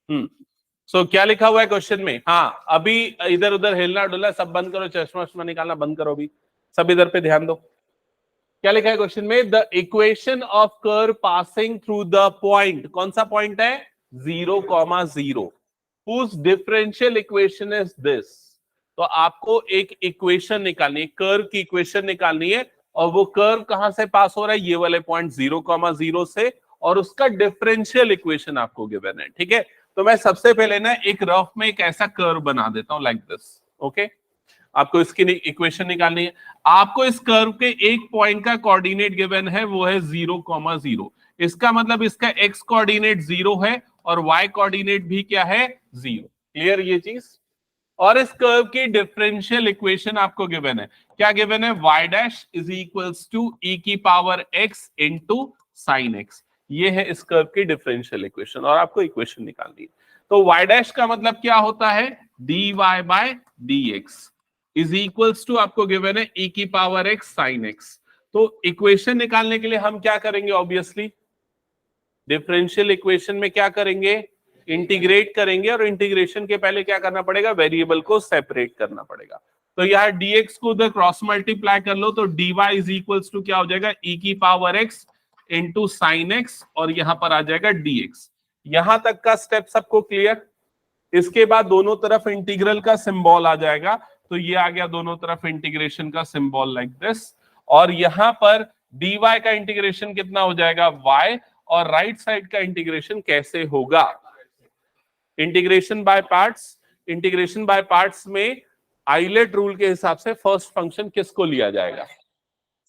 सो क्या लिखा हुआ है क्वेश्चन में? हाँ, अभी इधर उधर हिलना डुलना सब बंद करो, चश्मा वश्मा निकालना बंद करो, अभी सब इधर पे ध्यान दो। क्या लिखा है क्वेश्चन में? The equation of curve passing through the point, कौन सा पॉइंट है? 0,0, whose differential equation is this. तो आपको एक इक्वेशन निकालनी है, कर्व की इक्वेशन निकालनी है, और वो कर्व कहां से पास हो रहा है? ये वाले पॉइंट 0,0 से, और उसका डिफरेंशियल इक्वेशन आपको गिवन है। ठीक है, तो मैं सबसे पहले ना एक रफ में एक ऐसा कर्व बना देता हूं लाइक दिस। ओके, आपको इसकी इक्वेशन निकालनी है। आपको इस कर्व के एक पॉइंट का कोऑर्डिनेट गिवन है, वो है 0,0। इसका मतलब इसका एक्स कोऑर्डिनेट 0 है और वाई कोऑर्डिनेट भी क्या है? 0। क्लियर ये चीज? और इस कर्व की डिफरेंशियल इक्वेशन आपको गिवन है। क्या गिवन है? y dash is equals to e की power x into sine x। ये है इस कर्व की डिफरेंशियल इक्वेशन, और आपको इक्वेशन निकालनी है। तो y डैश का मतलब क्या होता है? dy by dx is equals to, आपको गिवन है e की पावर x साइन x। तो इक्वेशन निकालने के लिए हम क्या करेंगे? ऑब्वियसली डिफरेंशियल इक्वेशन में क्या करेंगे? इंटीग्रेट करेंगे, और इंटीग्रेशन के पहले क्या करना पड़ेगा? वेरिएबल को सेपरेट करना पड़ेगा। तो यहाँ dx को उधर क्रॉस मल्टीप्लाई कर लो, तो dy इज इक्वल्स टू क्या हो जाएगा? e की power x into sine x, और यहां पर आ जाएगा dx। यहां तक का स्टेप सबको क्लियर? इसके बाद दोनों तरफ इंटीग्रल का सिंबल आ जाएगा, तो ये आ गया दोनों तरफ इंटीग्रेशन का सिंबल लाइक दिस। और यहां पर dy का इंटीग्रेशन कितना हो जाएगा? y, और राइट साइड का इंटीग्रेशन कैसे होगा? Integration by parts. Integration by parts में आइलेट रूल के हिसाब से फर्स्ट फंक्शन किसको लिया जाएगा?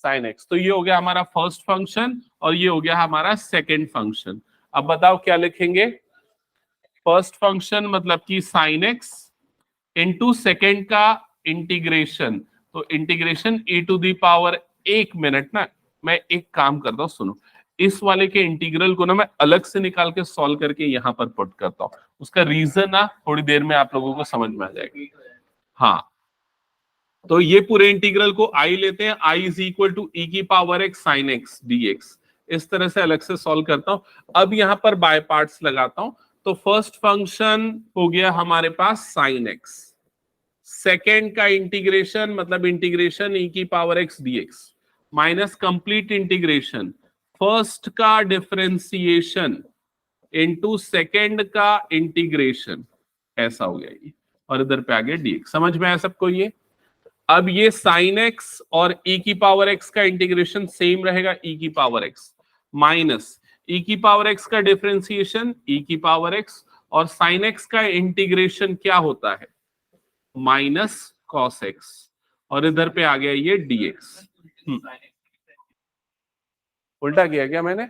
Sine x. तो ये हो गया हमारा फर्स्ट फंक्शन, और ये हो गया हमारा सेकेंड फंक्शन। अब बताओ क्या लिखेंगे? फर्स्ट फंक्शन मतलब कि साइन एक्स इंटू सेकेंड का इंटीग्रेशन, तो integration e to the power, एक मिनट ना, मैं एक काम करता हूं, सुनो। इस वाले के इंटीग्रल को ना मैं अलग से निकाल के सॉल्व करके यहां पर पुट करता हूं। उसका रीजन ना थोड़ी देर में आप लोगों को समझ में आ जाएगा। हाँ, तो ये पूरे इंटीग्रल को आई लेते हैं, आई इज इक्वल टू ई की power x sine x D x. इस तरह से अलग से सॉल्व करता हूं। अब यहां पर बाय पार्ट्स लगाता हूं। तो फर्स्ट फंक्शन हो गया हमारे पास साइन एक्स, सेकेंड का इंटीग्रेशन मतलब इंटीग्रेशन ई की power x dx, minus complete integration first का डिफरेंशिएशन इनटू सेकेंड का इंटीग्रेशन, ऐसा हो गया ये, और इधर पे आ गया डीएक्स। समझ में आया सबको ये? अब ये साइन एक्स और ई की पावर एक्स का इंटीग्रेशन सेम रहेगा, ई की पावर एक्स माइनस ई की पावर एक्स का डिफरेंशिएशन ई की पावर एक्स, और साइन एक्स का इंटीग्रेशन क्या होता है? माइनस कॉस एक्स, और इधर पे आ गया ये डीएक्स। उल्टा किया क्या मैंने?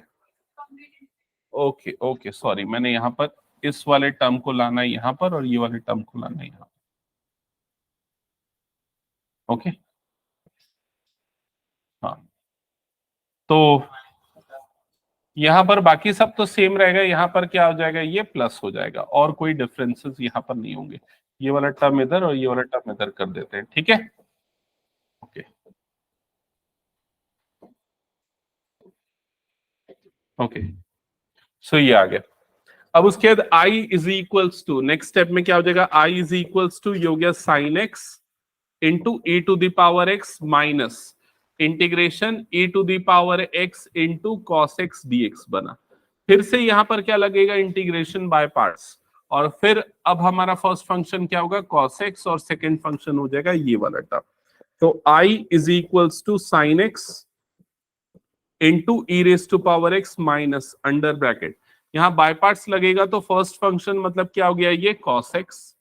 ओके ओके, सॉरी, मैंने यहां पर इस वाले टर्म को लाना है यहां पर, और ये वाले टर्म को लाना है यहां। ओके, हाँ, तो यहां पर बाकी सब तो सेम रहेगा। यहां पर क्या हो जाएगा? ये प्लस हो जाएगा, और कोई डिफरेंसेस यहां पर नहीं होंगे। ये वाला टर्म इधर और ये वाला टर्म इधर कर देते हैं, ठीक है? ओके ओके, सो ये आ गया। अब उसके बाद I is equals to, next step में क्या हो जाएगा? आई इज इक्वल्स टू, ये हो गया sine x into e to the power x minus integration e to the power x into cos x dx बना। फिर से यहां पर क्या लगेगा? इंटीग्रेशन बाय पार्ट्स, और फिर अब हमारा फर्स्ट फंक्शन क्या होगा? कॉस एक्स, और सेकेंड फंक्शन हो जाएगा ये वाला टर्म। तो I is equals to sine x into e raise to power x minus under bracket, यहां बाय पार्ट्स लगेगा, तो फर्स्ट फंक्शन मतलब क्या हो गया? ये कॉस एक्स,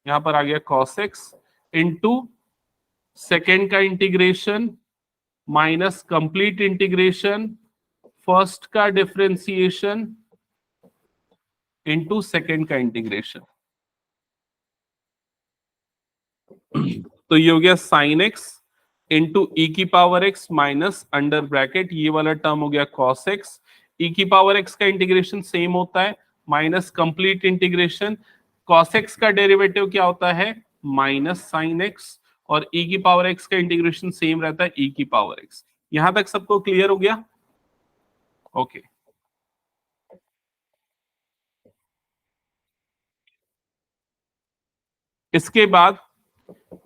यहां पर आ गया कॉस एक्स इंटू सेकेंड का integration minus complete integration first का डिफरेंशिएशन इंटू सेकेंड का इंटीग्रेशन। तो ये हो गया साइन एक्स इंटू ई की power x minus under bracket, ये वाला टर्म हो गया कॉस एक्स। ई की पावर एक्स का इंटीग्रेशन सेम होता है, minus complete integration, cos x का डेरिवेटिव क्या होता है? माइनस साइन एक्स, और ई की पावर एक्स का इंटीग्रेशन सेम रहता है, ई की पावर एक्स। यहां तक सबको क्लियर हो गया? ओके इसके बाद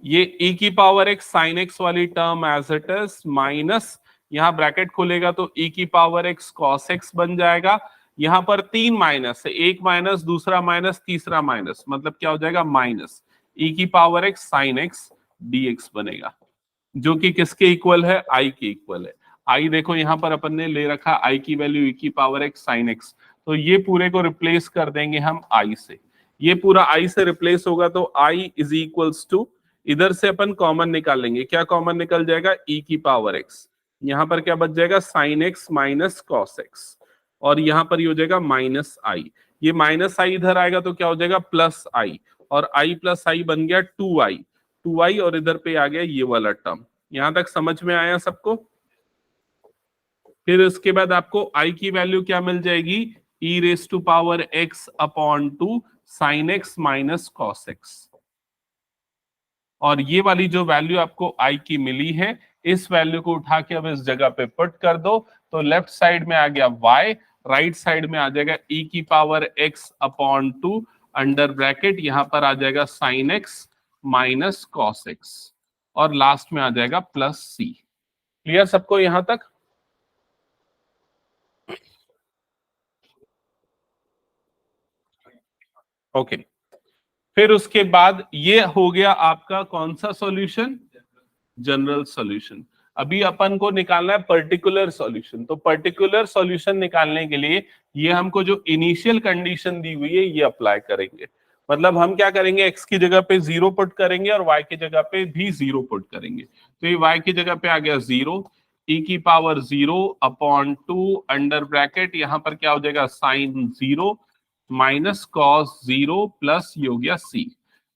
ये e की पावर x sin x वाली term as it is minus, यहां ब्रैकेट खुलेगा तो e की पावर x cos x बन जाएगा। यहां पर 3 माइनस है, एक माइनस, दूसरा माइनस, तीसरा माइनस, मतलब क्या हो जाएगा माइनस e की power x sin x dx बनेगा, जो कि किसके इक्वल है, i के इक्वल है। i देखो यहां पर अपन ने ले रखा i की वैल्यू e की पावर x sin x, तो ये पूरे को रिप्लेस कर देंगे हम i से। ये पूरा i से रिप्लेस होगा तो i इज इक्वल्स टू, इधर से अपन कॉमन निकाल लेंगे, क्या कॉमन निकल जाएगा, e की पावर x, यहां पर क्या बच जाएगा sin x minus cos x, और यहां पर ये हो जाएगा माइनस i। ये माइनस i इधर आएगा तो क्या हो जाएगा प्लस i, और i प्लस i बन गया 2i, और इधर पे आ गया ये वाला टर्म। यहां तक समझ में आया सबको। फिर उसके बाद आपको i की वैल्यू क्या मिल जाएगी, e raise to power x upon 2 sin x minus cos x। और ये वाली जो वैल्यू आपको i की मिली है, इस वैल्यू को उठा के अब इस जगह पे पुट कर दो, तो लेफ्ट साइड में आ गया y, राइट साइड में आ जाएगा e की power x upon 2 under bracket, यहां पर आ जाएगा sin x minus cos x, और लास्ट में आ जाएगा प्लस c। क्लियर सबको यहां तक? ओके फिर उसके बाद ये हो गया आपका कौन सा सॉल्यूशन, जनरल सॉल्यूशन। अभी अपन को निकालना है पर्टिकुलर सॉल्यूशन। तो पर्टिकुलर सॉल्यूशन निकालने के लिए ये हमको जो इनिशियल कंडीशन दी हुई है ये अप्लाई करेंगे। मतलब हम क्या करेंगे, x की जगह पे 0 पुट करेंगे और y की जगह पे भी 0 पुट करेंगे। तो ये y की जगह पे आ गया 0, e की पावर 0 अपॉन 2 अंडर ब्रैकेट, यहां पर क्या हो जाएगा साइन 0 माइनस कॉस 0 प्लस ये हो गया c।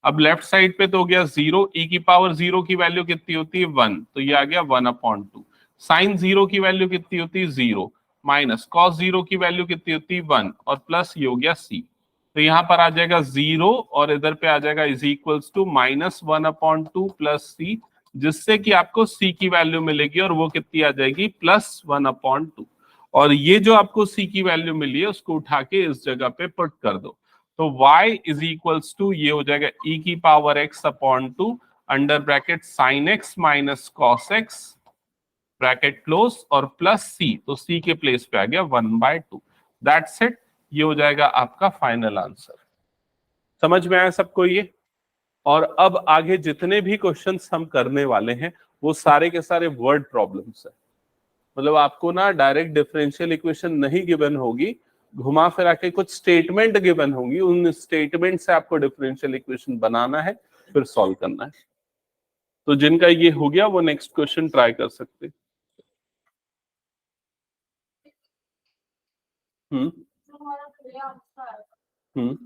अब लेफ्ट साइड पे तो हो गया 0, e की पावर 0 की वैल्यू कितनी होती है 1, तो ये आ गया 1 अपॉन 2। साइन 0 की वैल्यू कितनी होती है 0, माइनस कॉस 0 की वैल्यू कितनी होती है 1, और प्लस ये हो गया c। तो यहाँ पर आ जाएगा 0 और इधर पे आ जाएगा is equals to minus 1 upon 2 plus c, जिससे कि आपको c की वैल्यू मिलेगी और वो कितनी आ जाएगी प्लस 1 अपॉन 2। और ये जो आपको c की वैल्यू मिली है उसको उठा के इस जगह पे पुट कर दो, तो y इज इक्वल्स टू ये हो जाएगा e की power x upon 2 under bracket sine x minus cos x bracket close और प्लस c, तो c के प्लेस पे आ गया 1/2। दैट्स इट, ये हो जाएगा आपका फाइनल आंसर। समझ में आया सबको ये? और अब आगे जितने भी क्वेश्चंस हम करने वाले हैं वो सारे के सारे वर्ड प्रॉब्लम्स है। मतलब आपको ना डायरेक्ट डिफरेंशियल इक्वेशन नहीं गिवन होगी, घुमा फिरा के कुछ स्टेटमेंट गिवन होंगी, उन स्टेटमेंट से आपको डिफरेंशियल इक्वेशन बनाना है, फिर सॉल्व करना है। तो जिनका ये हो गया वो नेक्स्ट क्वेश्चन ट्राई कर सकते। हम्म हम्म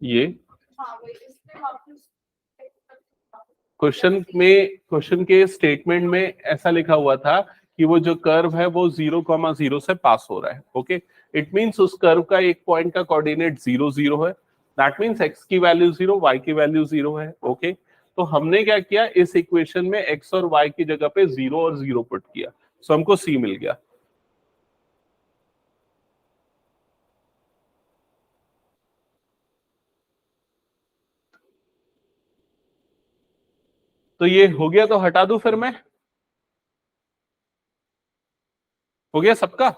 ये क्वेश्चन के स्टेटमेंट में ऐसा लिखा हुआ था कि वो जो कर्व है वो 0,0 से पास हो रहा है। ओके, इट मींस उस कर्व का एक पॉइंट का कोऑर्डिनेट 0 0 है। दैट मींस x की वैल्यू 0, y की वैल्यू 0 है। ओके, तो हमने क्या किया, इस इक्वेशन में x और y की जगह पे 0 और 0 पुट किया, सो हमको c मिल गया। तो ये हो गया, तो हटा दूं फिर मैं, हो गया सबका?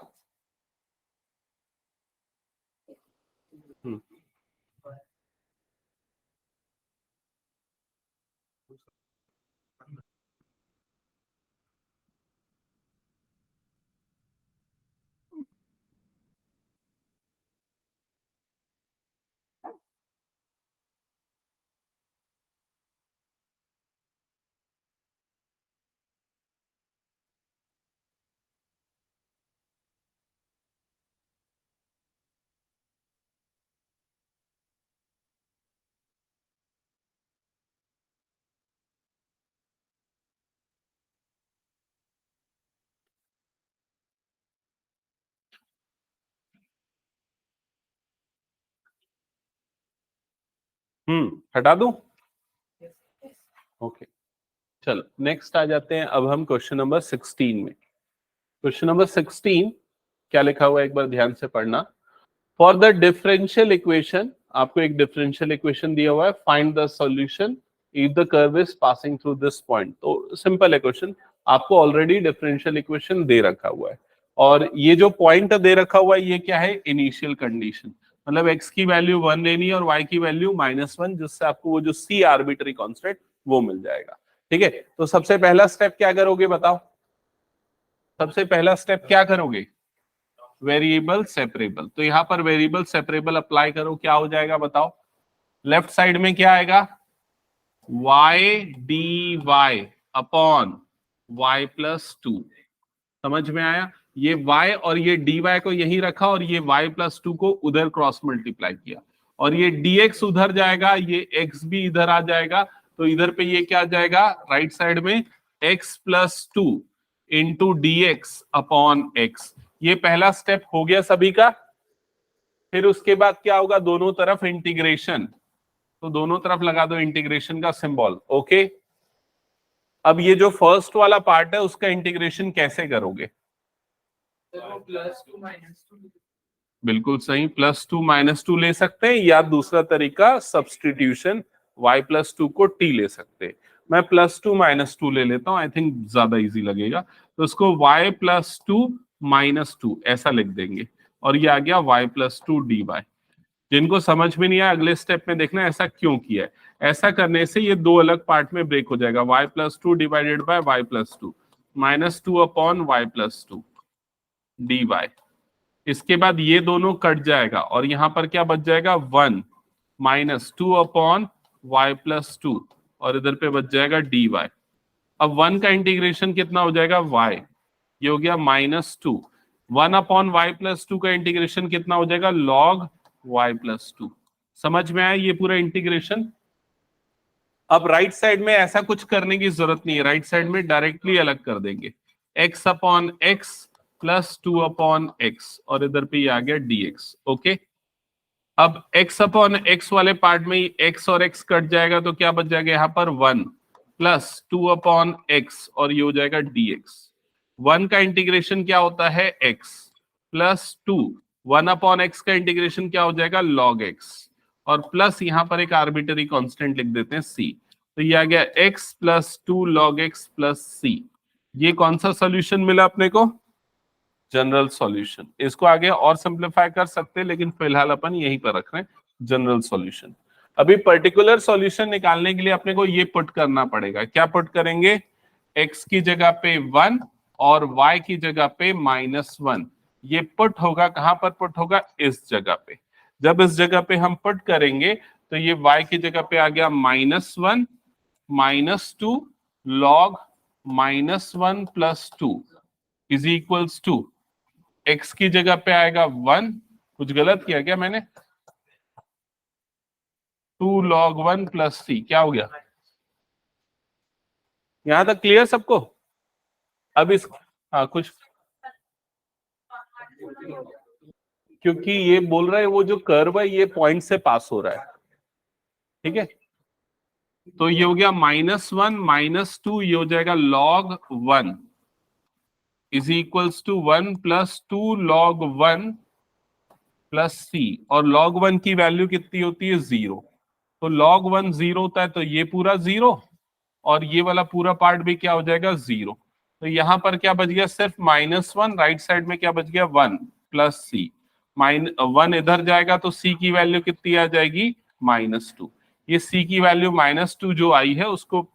हम्म हटा दूं? ओके, चलो नेक्स्ट आ जाते हैं। अब हम क्वेश्चन नंबर 16 में। क्वेश्चन नंबर 16 क्या लिखा हुआ है एक बार ध्यान से पढ़ना। फॉर द डिफरेंशियल इक्वेशन आपको एक डिफरेंशियल इक्वेशन दिया हुआ है, find the solution if the curve is passing through this point. तो सिंपल है क्वेश्चन, आपको ऑलरेडी डिफरेंशियल इक्वेशन दे रखा हुआ है और ये जो पॉइंट दे रखा हुआ है ये क्या है, इनिशियल कंडीशन, मतलब x की वैल्यू 1 लेनी है और y की वैल्यू -1, जिससे आपको वो जो c आर्बिट्री कांस्टेंट वो मिल जाएगा। ठीक है, तो सबसे पहला स्टेप क्या करोगे बताओ, सबसे पहला स्टेप क्या करोगे, वेरिएबल सेपरेबल। तो यहां पर वेरिएबल सेपरेबल अप्लाई करो, क्या हो जाएगा बताओ, लेफ्ट साइड में क्या आएगा, y dy upon y plus 2। समझ में आया, ये y और ये dy को यहीं रखा और ये y प्लस 2 को उधर क्रॉस मल्टीप्लाई किया और ये dx उधर जाएगा, ये x भी इधर आ जाएगा, तो इधर पे ये क्या आ जाएगा राइट साइड में, x plus 2 into D x upon x. ये पहला स्टेप हो गया सभी का। फिर उसके बाद क्या होगा, दोनों तरफ इंटीग्रेशन, तो दोनों तरफ लगा दो इंटीग्रेशन का सिंबल। ओके, अब ये जो फर्स्ट वाला पार्ट है उसका इंटीग्रेशन कैसे करोगे, बिल्कुल सही, +2 -2 ले सकते हैं या दूसरा तरीका सब्सटीट्यूशन, y प्लस 2 को t ले सकते हैं। मैं +2 -2 ले लेता हूं, आई थिंक ज्यादा इजी लगेगा, तो इसको y प्लस 2 -2 ऐसा लिख देंगे और ये आ गया y प्लस 2 dy। जिनको समझ में नहीं आया अगले स्टेप में देखना ऐसा क्यों किया है। ऐसा करने से ये दो अलग पार्ट में ब्रेक हो जाएगा, y plus 2 divided by y plus 2, -2 upon y plus 2 dy। इसके बाद ये दोनों कट जाएगा और यहां पर क्या बच जाएगा, 1 -2 अपॉन y प्लस 2 और इधर पे बच जाएगा dy। अब 1 का इंटीग्रेशन कितना हो जाएगा, y, ये हो गया -2। 1 अपॉन y प्लस 2 का इंटीग्रेशन कितना हो जाएगा, log y प्लस 2। समझ में आया ये पूरा इंटीग्रेशन। अब राइट साइड में ऐसा कुछ करने की जरूरत नहीं है, राइट साइड में डायरेक्टली अलग कर देंगे, x upon x plus 2 upon x और इधर पे ये आ गया dx। ओके, अब x अपॉन एक्स वाले पार्ट में x और x कट जाएगा तो क्या बच जाएगा यहाँ पर 1 प्लस 2 अपॉन एक्स और ये हो जाएगा dx। 1 का इंटीग्रेशन क्या होता है, x प्लस 2, 1 अपॉन एक्स का इंटीग्रेशन क्या हो जाएगा, log x और प्लस यहाँ पर एक आर्बिटरी कांस्टेंट लिख देते हैं c, तो ये आ गया x plus 2 log x plus c। ये कौन सा सॉल्यूशन मिला अपने को, जनरल सॉल्यूशन। इसको आगे और सिंप्लीफाई कर सकते हैं लेकिन फिलहाल अपन यहीं पर रख रहे हैं जनरल सॉल्यूशन। अभी पर्टिकुलर सॉल्यूशन निकालने के लिए अपने को ये पुट करना पड़ेगा, क्या पुट करेंगे, x की जगह पे 1 और y की जगह पे -1। ये पुट होगा कहां पर, पुट होगा इस जगह पे। जब इस जगह पे हम पुट करेंगे तो ये y की जगह पे आ गया -1 -2 log -1 plus 2 is equals to, x की जगह पे आएगा 1, कुछ गलत किया क्या मैंने, 2 log 1 प्लस c, क्या हो गया, यहां तक क्लियर सबको। अब इस, हाँ कुछ, क्योंकि ये बोल रहा है वो जो कर्व है ये पॉइंट से पास हो रहा है, ठीक है, तो ये हो गया -1 -2, ये हो जाएगा log 1 is equals to 1 plus 2 log 1 plus c, और log 1 की वैल्यू कितनी होती है, 0, तो log 1 0 होता है तो ये पूरा 0 और ये वाला पूरा पार्ट भी क्या हो जाएगा, 0। तो यहां पर क्या बच गया, सिर्फ -1, राइट साइड में क्या बच गया, 1 प्लस c, -1 इधर जाएगा तो c की वैल्यू कितनी आ जाएगी, -2। ये c की वैल्यू -2 जो आई है उसको,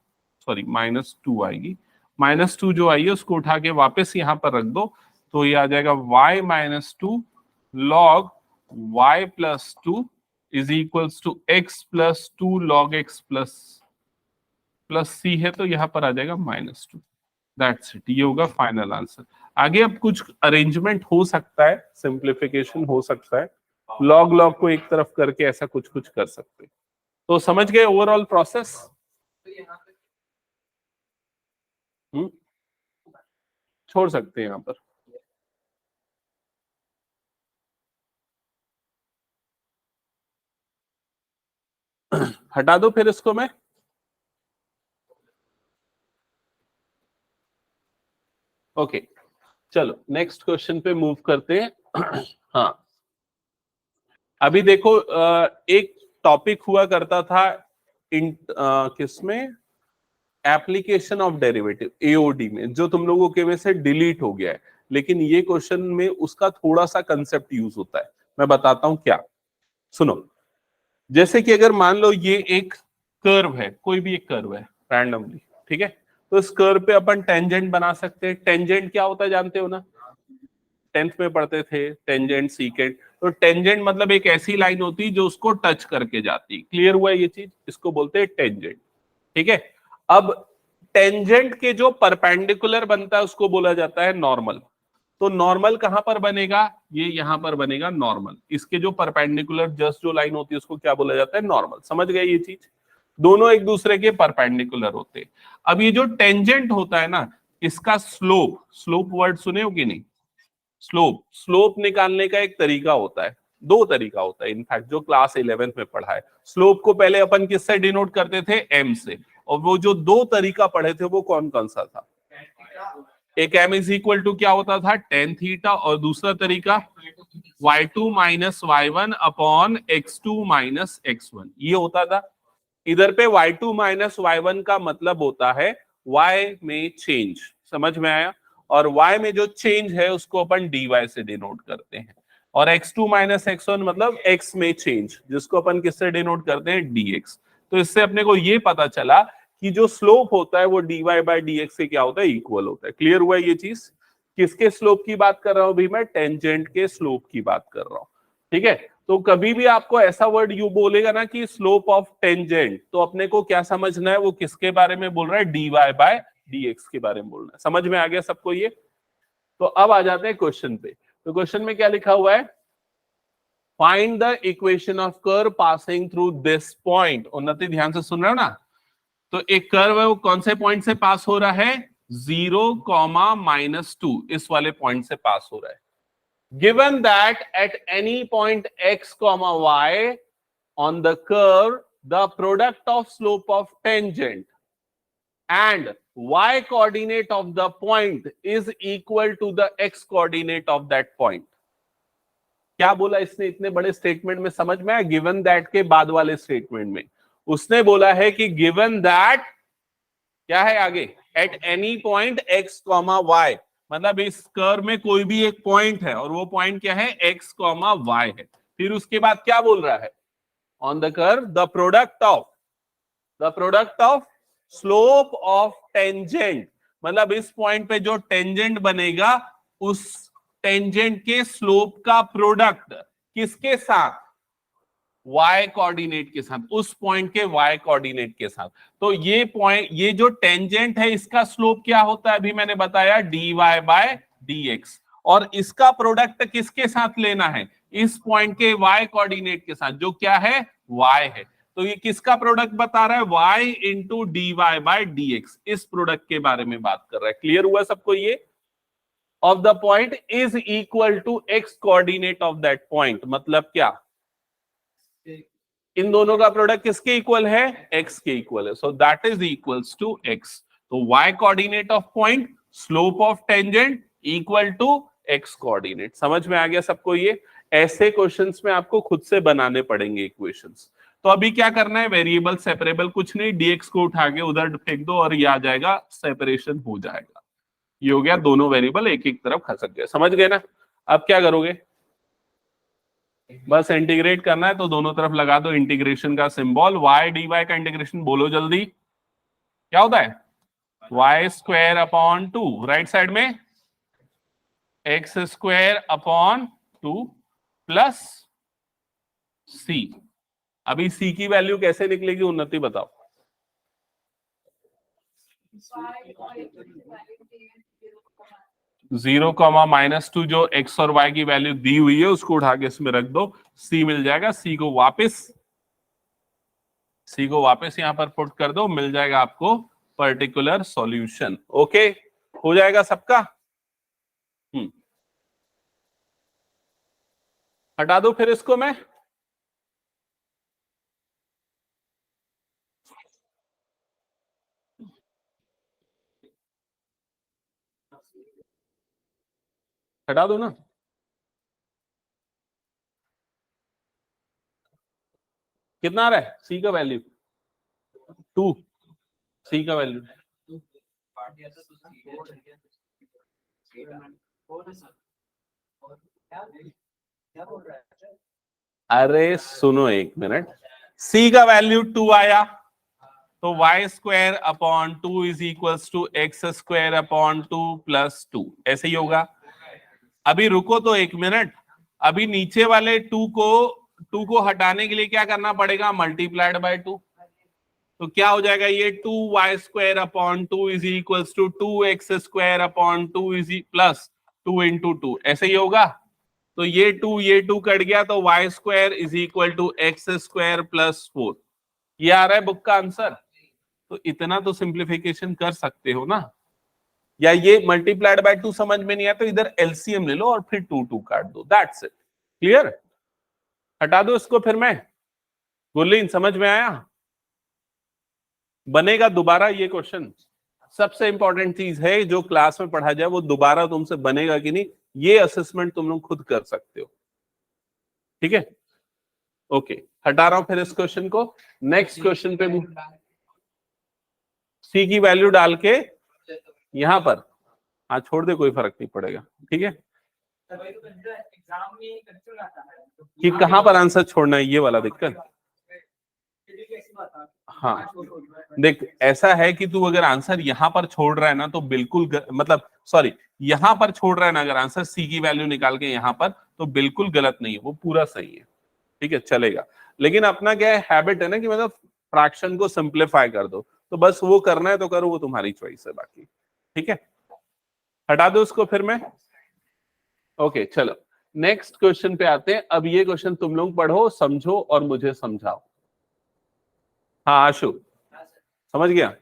सॉरी -2 आएगी, -2 जो आई है उसको उठा के वापस यहाँ पर रख दो, तो ये आ जाएगा y -2 log y plus 2 is equals to x plus 2 log x plus c है, तो यहां पर आ जाएगा -2। दैट्स इट, ये होगा फाइनल आंसर। आगे अब कुछ अरेंजमेंट हो सकता है, सिंप्लीफिकेशन हो सकता है, लॉग लॉग को एक तरफ करके ऐसा कुछ कुछ कर सकते हैं। तो समझ गए ओवरऑल प्रोसेस। छोड़ सकते हैं यहां पर, हटा दो फिर इसको मैं। ओके चलो नेक्स्ट क्वेश्चन पे मूव करते हैं। हाँ अभी देखो एक टॉपिक हुआ करता था किसमें, एप्लीकेशन ऑफ डेरिवेटिव एओडी में, जो तुम लोगों के में से डिलीट हो गया है, लेकिन ये क्वेश्चन में उसका थोड़ा सा कंसेप्ट यूज होता है। मैं बताता हूं क्या, सुनो। जैसे कि अगर मान लो ये एक कर्व है, कोई भी एक कर्व है रैंडमली, ठीक है, तो इस कर्व पे अपन टेंजेंट बना सकते हैं। टेंजेंट क्या होता है जानते हो ना, 10th में पढ़ते थे टेंजेंट सीकेंट। तो टेंजेंट मतलब एक ऐसी लाइन होती है जो उसको टच करके जाती। क्लियर हुआ ये चीज, इसको बोलते हैं टेंजेंट, ठीक है। अब टेंजेंट के जो परपेंडिकुलर बनता है उसको बोला जाता है नॉर्मल। तो नॉर्मल कहां पर बनेगा, ये यहां पर बनेगा नॉर्मल। इसके जो परपेंडिकुलर जस्ट जो लाइन होती है उसको क्या बोला जाता है, नॉर्मल। समझ गए ये चीज, दोनों एक दूसरे के परपेंडिकुलर होते हैं। अब ये जो टेंजेंट होता है ना, इसका स्लोप, स्लोप वर्ड सुने हो कि नहीं, स्लोप, स्लोप निकालने का एक तरीका होता है, दो तरीका होता है इनफैक्ट, जो क्लास 11th में पढ़ा है। स्लोप को पहले अपन किससे डिनोट करते थे, एम से। और वो जो दो तरीका पढ़े थे वो कौन कौन सा था, एक एम इज इक्वल टू क्या होता था, टेन थीटा, और दूसरा तरीका y2 minus y1 upon x2 minus x1, ये होता था। इधर पे y2 माइनस y1 का मतलब होता है y में चेंज, समझ में आया। और y में जो चेंज है उसको अपन dy से डिनोट करते हैं। और x2 माइनस x1 मतलब x में चेंज, जिसको अपन किससे डिनोट करते हैं, dx। तो इससे अपने को ये पता चला कि जो स्लोप होता है वो dy बाय dx से क्या होता है, इक्वल होता है। क्लियर हुआ ये चीज, किसके स्लोप की बात कर रहा हूं अभी मैं, टेंजेंट के स्लोप की बात कर रहा हूं, ठीक है। तो कभी भी आपको ऐसा वर्ड यू बोलेगा ना कि स्लोप ऑफ टेंजेंट, तो अपने को क्या समझना है, वो किसके बारे में बोल रहा है, dy बाय dx के बारे में बोलना है। समझ में आ गया सबको ये। तो अब आ जाते हैं क्वेश्चन पे। तो क्वेश्चन में क्या लिखा हुआ है, find the equation of curve passing through this point. उन्नति ध्यान से सुन रहे हो ना, तो एक कर्व है वो कौन से पॉइंट से पास हो रहा है, 0, -2 इस वाले पॉइंट से पास हो रहा है। Given that at any point x, y on the curve the product of slope of tangent and y coordinate of the point is equal to the x coordinate of that point। क्या बोला इसने इतने बड़े statement में, समझ में आया। Given that के बाद वाले स्टेटमेंट में उसने बोला है कि गिवन दैट क्या है आगे, at any point x, y, मतलब इस कर्व में कोई भी एक पॉइंट है और वो पॉइंट क्या है, x, y है। फिर उसके बाद क्या बोल रहा है, on the curve the product of slope of tangent, मतलब इस पॉइंट पे जो टेंजेंट बनेगा उस टेंजेंट के स्लोप का प्रोडक्ट किसके साथ, y कोऑर्डिनेट के साथ, उस पॉइंट के y कोऑर्डिनेट के साथ। तो ये पॉइंट, ये जो टेंजेंट है इसका स्लोप क्या होता है, अभी मैंने बताया dy बाय dx। और इसका प्रोडक्ट किसके साथ लेना है, इस पॉइंट के y कोऑर्डिनेट के साथ, जो क्या है, y है। तो ये किसका प्रोडक्ट बता रहा है, y into d y by d x, इस प्रोडक्ट के बारे में बात कर रहा है। क्लियर हुआ सबको ये, of the point is equal to x coordinate of that point, मतलब क्या, इन दोनों का प्रोडक्ट किसके इक्वल है, x के इक्वल है। So that is equals to x। तो y coordinate of point, slope of tangent equal to x coordinate. समझ में आ गया सबको ये। ऐसे क्वेश्चंस में आपको खुद से बनाने पड़ेंगे इक्वेशंस। तो अभी क्या करना है, वेरिएबल सेपरेबल कुछ नहीं, dx को उठा के उधर फेंक दो और ये आ जाएगा, सेपरेशन हो जाएगा। ये हो गया, दोनों वेरिएबल एक एक तरफ खसक गए। समझ गए ना। अब क्या करोगे, बस इंटीग्रेट करना है, तो दोनों तरफ लगा दो इंटीग्रेशन का सिंबल। y dy का इंटीग्रेशन बोलो जल्दी, क्या होता है, y square upon 2, right side में x square upon 2 plus c। अभी c की वैल्यू कैसे निकलेगी, उन्नति बताओ। 0, -2 जो x और y की वैल्यू दी हुई है उसको उठा के इसमें रख दो, c मिल जाएगा। c को वापस यहां पर पुट कर दो, मिल जाएगा आपको पर्टिकुलर सॉल्यूशन। ओके, हो जाएगा सबका। हटा दो फिर इसको मैं, हटा दो ना। कितना आ रहा है सी का वैल्यू 2, सी का वैल्यू अरे सुनो एक मिनट, सी का वैल्यू 2 आया तो y square upon 2 is equals to x square upon 2 plus 2, ऐसे ही होगा। अभी रुको तो एक मिनट, अभी नीचे वाले 2 को हटाने के लिए क्या करना पड़ेगा, मल्टीप्लाइड बाय 2। तो क्या हो जाएगा ये 2y square upon 2 is equals to 2x square upon 2 is plus 2 into 2, ऐसे ही होगा। तो ये 2 कट गया तो y square is equal to x square plus 4, ये आ रहा है बुक का आंसर। तो इतना तो सिंप्लीफिकेशन कर सकते हो ना, या ये मल्टीप्लाइड बाय 2 समझ में नहीं आया तो इधर एलसीएम ले लो और फिर 2 काट दो, दैट्स इट। क्लियर, हटा दो इसको फिर मैं। गुरलीन समझ में आया? बनेगा दोबारा ये क्वेश्चन, सबसे इंपॉर्टेंट चीज है जो क्लास में पढ़ा जाए वो दोबारा तुमसे बनेगा कि नहीं, ये असेसमेंट तुम लोग खुद कर सकते हो। ठीक है, ओके, हटा रहा हूं फिर इस क्वेश्चन को। नेक्स्ट क्वेश्चन पे सी की वैल्यू डाल के यहां पर, हाँ छोड़ दे कोई फर्क नहीं पड़ेगा। ठीक है, कि कहां पर आंसर छोड़ना है ये वाला दिक्कत। हाँ देख, ऐसा है कि तू अगर आंसर यहां पर छोड़ रहा है ना तो बिल्कुल मतलब सॉरी, यहां पर छोड़ रहा है ना अगर आंसर सी की वैल्यू निकाल के यहां पर, तो बिल्कुल गलत नहीं है, वो पूरा सही है। ठीक है, चलेगा। लेकिन अपना क्या है, हैबिट है ना कि मतलब फ्रैक्शन को सिंप्लीफाई कर दो, तो बस वो करना है तो करो, वो तुम्हारी चॉइस है बाकी। ठीक है, हटा दो उसको फिर मैं। ओके चलो, नेक्स्ट क्वेश्चन पे आते हैं। अब ये क्वेश्चन तुम लोग पढ़ो, समझो और मुझे समझाओ। हाँ आशु, समझ गया?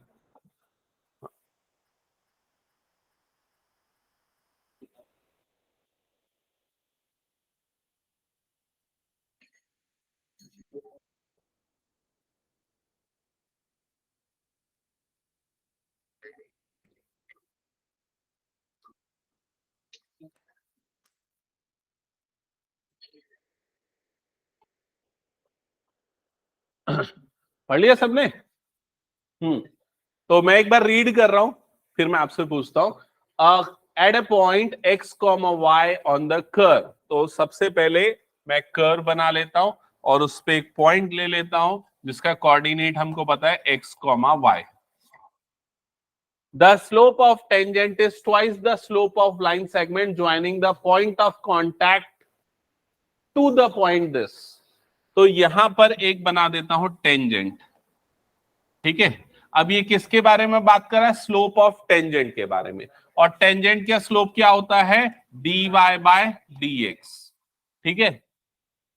पढ़ लिया सबने? तो मैं एक बार रीड कर रहा हूं, फिर मैं आपसे पूछता हूं। At a point x comma y on the curve, तो सबसे पहले मैं कर्व बना लेता हूं और उस पर एक पॉइंट ले लेता हूं जिसका कोऑर्डिनेट हमको पता है x comma y. The slope of tangent is twice the slope of line segment joining the point of contact to the point this. तो यहां पर एक बना देता हूं टेंजेंट। ठीक है, अब ये किसके बारे में बात कर रहा है, स्लोप ऑफ टेंजेंट के बारे में। और टेंजेंट का स्लोप क्या होता है, dy बाय dx। ठीक है,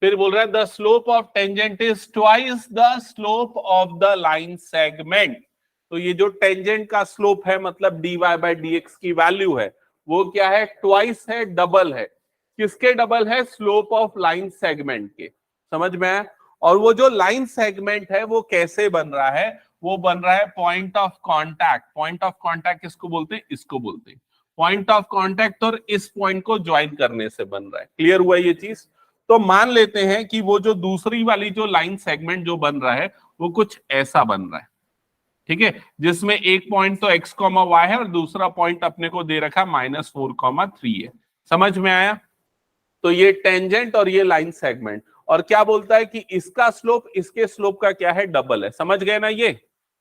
फिर बोल रहा है the slope of tangent is twice the slope of the line segment. तो ये जो टेंजेंट का स्लोप है मतलब dy बाय dx की वैल्यू है, वो क्या है, ट्वाइस है, डबल है। किसके डबल है, स्लोप ऑफ लाइन सेगमेंट के। समझ में आया? और वो जो लाइन सेगमेंट है वो कैसे बन रहा है, वो बन रहा है point of contact. Point of contact किसको बोलते हैं, इसको बोलते हैं पॉइंट ऑफ कांटेक्ट, और इस पॉइंट को ज्वाइन करने से बन रहा है। क्लियर हुआ ये चीज? तो मान लेते हैं कि वो जो दूसरी वाली जो लाइन सेगमेंट जो बन रहा है वो कुछ ऐसा बन रहा है। ठीक है, जिसमें एक पॉइंट तो x कॉमा वाई है और दूसरा पॉइंट अपने को दे रखा -4,3 है। समझ में आया? तो ये टेंजेंट और ये लाइन सेगमेंट, और क्या बोलता है कि इसका स्लोप इसके स्लोप का क्या है, डबल है। समझ गए ना ये?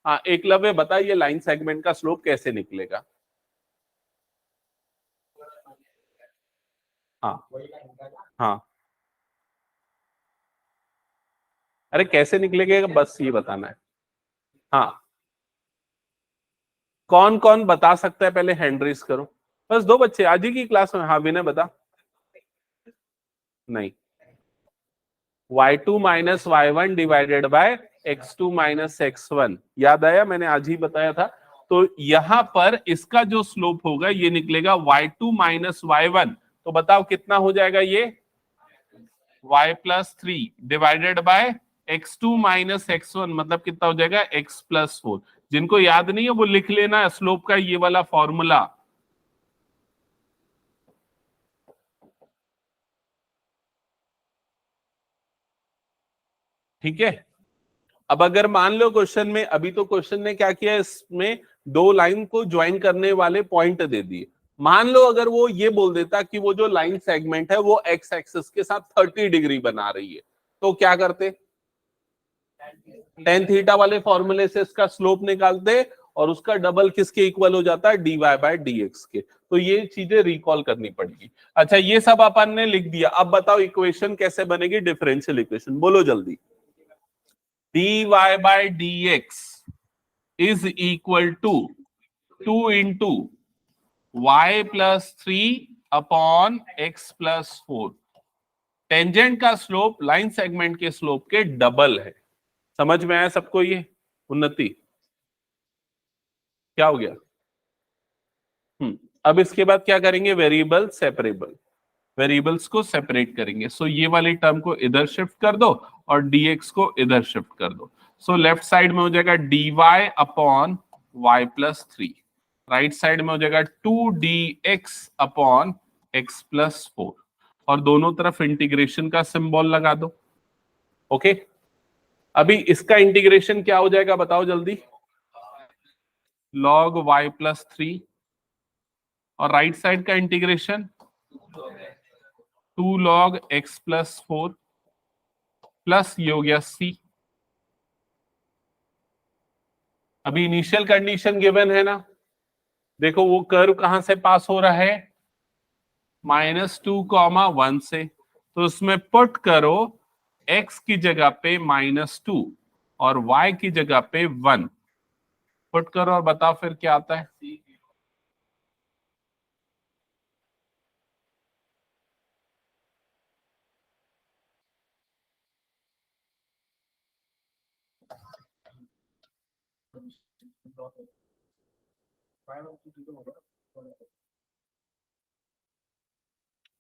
हाँ एकलव्य बता, ये लाइन सेगमेंट का स्लोप कैसे निकलेगा? हाँ हाँ, अरे कैसे निकलेगा बस ये बताना है। हाँ, कौन कौन बता सकता है, पहले हैंड रेस करो। बस 2 बच्चे आज ही की क्लास में। हाँ विनय बता। नहीं, y2 minus y1 divided by x2 minus x1, याद आया? मैंने आज ही बताया था। तो यहां पर इसका जो स्लोप होगा ये निकलेगा y2 माइनस y1। तो बताओ कितना हो जाएगा ये, y plus 3 divided by x2 minus x1, मतलब कितना हो जाएगा, x प्लस 4। जिनको याद नहीं है वो लिख लेना स्लोप का ये वाला फॉर्मूला। ठीक है, अब अगर मान लो क्वेश्चन में, अभी तो क्वेश्चन ने क्या किया, इसमें दो लाइन को ज्वाइन करने वाले पॉइंट दे दिए। मान लो अगर वो ये बोल देता कि वो जो लाइन सेगमेंट है वो एक्स एक्सिस के साथ 30 डिग्री बना रही है, तो क्या करते, टेन थीटा वाले फॉर्मूले से इसका स्लोप निकालते और उसका डबल किसके इक्वल हो जाता है, dy बाय dx के। तो ये चीजें रिकॉल करनी पड़ेगी। अच्छा, ये सब अपन ने लिख दिया। अब बताओ इक्वेशन कैसे बनेगी, डिफरेंशियल इक्वेशन, बोलो जल्दी। dy by dx is equal to 2 into y plus 3 upon x plus 4। Tangent का स्लोप लाइन सेगमेंट के स्लोप के डबल है। समझ में आया सबको ये उन्नति? क्या हो गया? अब इसके बाद क्या करेंगे, वेरिएबल सेपरेबल, वेरिएबल्स को सेपरेट करेंगे। सो ये वाली टर्म को इधर शिफ्ट कर दो और dx को इधर शिफ्ट कर दो। सो लेफ्ट साइड में हो जाएगा dy upon y plus 3, right side में हो जाएगा 2dx अपॉन x प्लस 4, और दोनों तरफ इंटीग्रेशन का सिंबल लगा दो। ओके, अभी इसका इंटीग्रेशन क्या हो जाएगा बताओ जल्दी, log y प्लस 3, और राइट साइड का integration 2 log x plus 4 plus ये हो गया c। अभी इनिशियल कंडीशन गिवन है ना, देखो वो कर्व कहां से पास हो रहा है, -2, 1 से, तो उसमें पुट करो x की जगह पे -2 और y की जगह पे 1, पुट करो और बताओ फिर क्या आता है।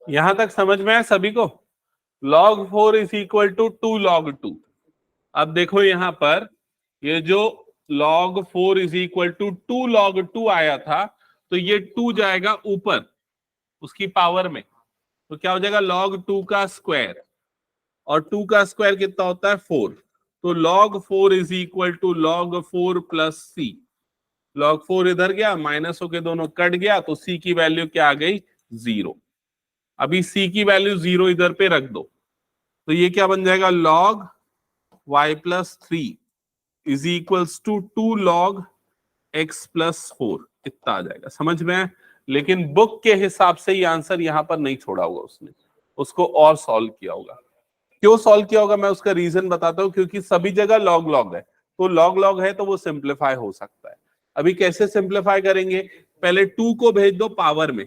यहां तक समझ में है सभी को? log 4 is equal to 2 log 2। अब देखो यहां पर ये जो log 4 is equal to 2 log 2 आया था, तो ये 2 जाएगा ऊपर उसकी पावर में, तो क्या हो जाएगा log 2 का स्क्वायर, और 2 का स्क्वायर कितना होता है 4, तो log 4 is equal to log 4 plus c. log 4 इधर गया, माइनस होके दोनों कट गया, तो c की वैल्यू क्या आ गई, 0। अभी c की वैल्यू 0 इधर पे रख दो, तो ये क्या बन जाएगा, log y plus 3 is equals to 2 log x plus 4, इतना आ जाएगा। समझ में है? लेकिन बुक के हिसाब से ये आंसर यहां पर नहीं छोड़ा होगा उसने, उसको और सॉल्व किया होगा। क्यों सॉल्व किया होगा मैं उसका रीजन बताता हूं, क्योंकि सभी जगह लॉग लॉग है, तो लॉग लॉग है तो वो सिंप्लीफाई हो सकता है। अभी कैसे सिंप्लीफाई करेंगे, पहले 2 को भेज दो पावर में,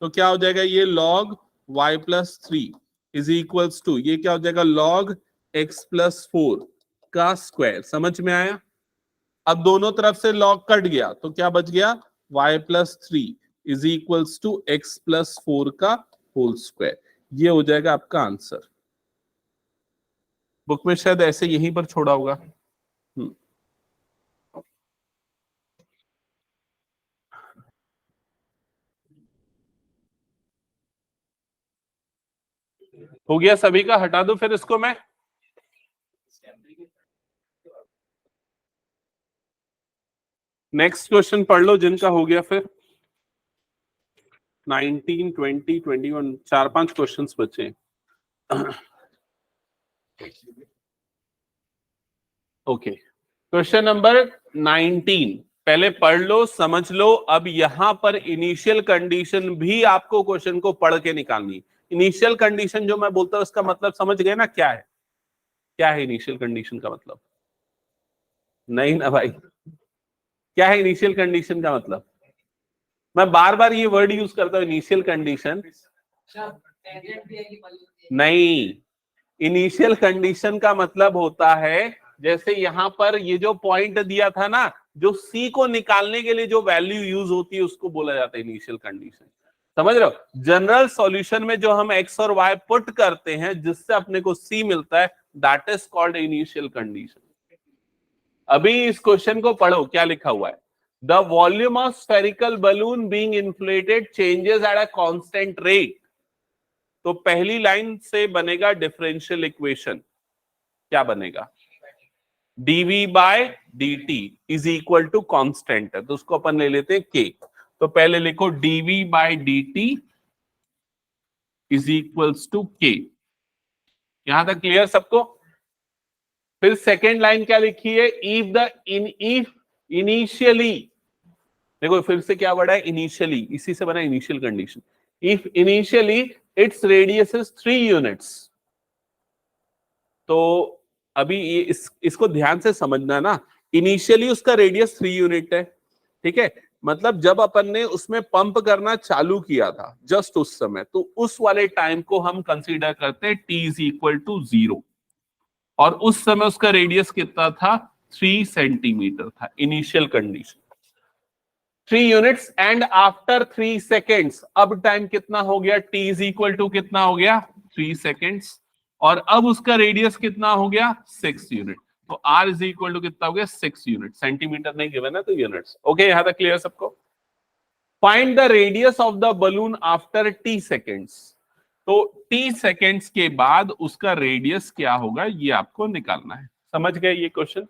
तो क्या हो जाएगा, ये log y plus 3 is equals to, ये क्या हो जाएगा, log x प्लस 4 का स्क्वायर। समझ में आया? अब दोनों तरफ से log कट गया, तो क्या बच गया, y plus 3 is equals to x plus 4 का होल स्क्वायर। ये हो जाएगा आपका आंसर। बुक में शायद ऐसे यहीं पर छोड़ा होगा। हो गया सभी का, हटा दो फिर इसको मैं। नेक्स्ट क्वेश्चन पढ़ लो जिनका हो गया फिर। 19, 20, 21, 4-5 क्वेश्चंस बचे। ओके, क्वेश्चन नंबर 19 पहले पढ़ लो, समझ लो। अब यहां पर इनिशियल कंडीशन भी आपको क्वेश्चन को पढ़ के निकालनी। इनिशियल कंडीशन जो मैं बोलता हूं उसका मतलब समझ गए ना, क्या है? क्या है इनिशियल कंडीशन का मतलब? नहीं ना भाई, क्या है इनिशियल कंडीशन का मतलब? मैं बार बार ये वर्ड यूज करता हूं, इनिशियल कंडीशन नहीं। इनिशियल कंडीशन का मतलब होता है, जैसे यहां पर ये जो पॉइंट दिया था ना, जो सी को निकालने के लिए जो वैल्यू यूज होती है उसको बोला जाता है इनिशियल कंडीशन। समझ रहे हो? जनरल सॉल्यूशन में जो हम एक्स और वाई पुट करते हैं जिससे अपने को सी मिलता है, that is called initial condition. अभी इस क्वेश्चन को पढ़ो, क्या लिखा हुआ है, the volume of spherical balloon being inflated changes at a constant rate. तो पहली लाइन से बनेगा डिफरेंशियल इक्वेशन, क्या बनेगा, dv by dt is equal to constant है, तो उसको अपन ले लेते हैं k। तो पहले लिखो dv by dt is equals to k। यहां तक क्लियर सबको? फिर सेकेंड लाइन क्या लिखी है, इफ इनिशियली, देखो फिर से क्या वर्ड है, इनिशियली, इसी से बना initial condition. If initially its radius is 3 units, तो अभी ये इसको ध्यान से समझना ना, इनिशियली उसका रेडियस 3 यूनिट है, ठीक है, मतलब जब अपन ने उसमें पंप करना चालू किया था जस्ट उस समय, तो उस वाले टाइम को हम कंसीडर करते हैं t इज इक्वल टू 0, और उस समय उसका रेडियस कितना था, 3 सेंटीमीटर था, initial condition 3 units. And after 3 seconds अब टाइम कितना हो गया, t इज इक्वल टू कितना हो गया, 3 सेकेंड्स, और अब उसका रेडियस कितना हो गया, 6 यूनिट। तो r इज इक्वल टू कितना हो गया, 6 यूनिट, सेंटीमीटर नहीं गिवन है तो यूनिट्स। ओके, यहां तक क्लियर सबको? Find the radius of the balloon after t seconds, तो t सेकेंड्स के बाद उसका रेडियस क्या होगा ये आपको निकालना है। समझ गए ये क्वेश्चन?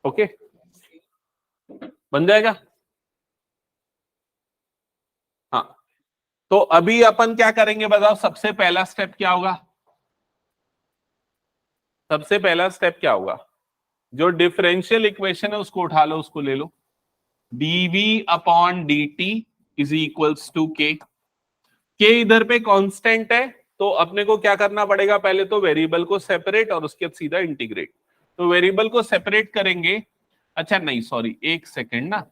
ओके, बन जाएगा। हाँ, तो अभी अपन क्या करेंगे बताओ, सबसे पहला स्टेप क्या होगा, सबसे पहला स्टेप क्या होगा, जो डिफरेंशियल इक्वेशन है उसको उठा लो, उसको ले लो, dv upon dt is equals to k। k इधर पे कांस्टेंट है, तो अपने को क्या करना पड़ेगा, पहले तो वेरिएबल को सेपरेट और उसके बाद सीधा इंटीग्रेट। तो वेरिएबल को सेपरेट करेंगे, अच्छा नहीं सॉरी, एक सेकेंड ना,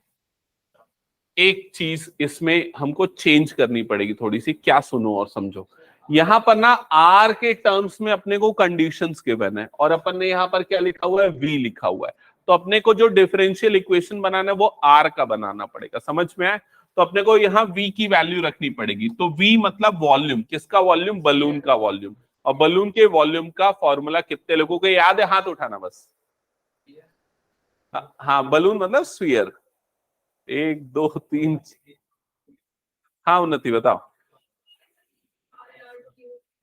एक चीज इसमें हमको चेंज करनी पड़ेगी थोड़ी सी, क्या सुनो और समझो। यहां पर ना r के टर्म्स में अपने को कंडीशंस गिवन है, और अपन ने यहां पर क्या लिखा हुआ है, v लिखा हुआ है, तो अपने को जो डिफरेंशियल इक्वेशन बनाना है वो r का बनाना पड़ेगा। समझ में आए? तो अपने को यहाँ v की वैल्यू रखनी पड़ेगी। तो v मतलब वॉल्यूम, किसका वॉल्यूम, बलून का वॉल्यूम, और बलून के वॉल्यूम का फॉर्मूला कितने लोगों को याद है, हाथ उठाना बस। हाँ, बलून मतलब स्फीयर, 1 2 3, हाँ उन्नति बताओ।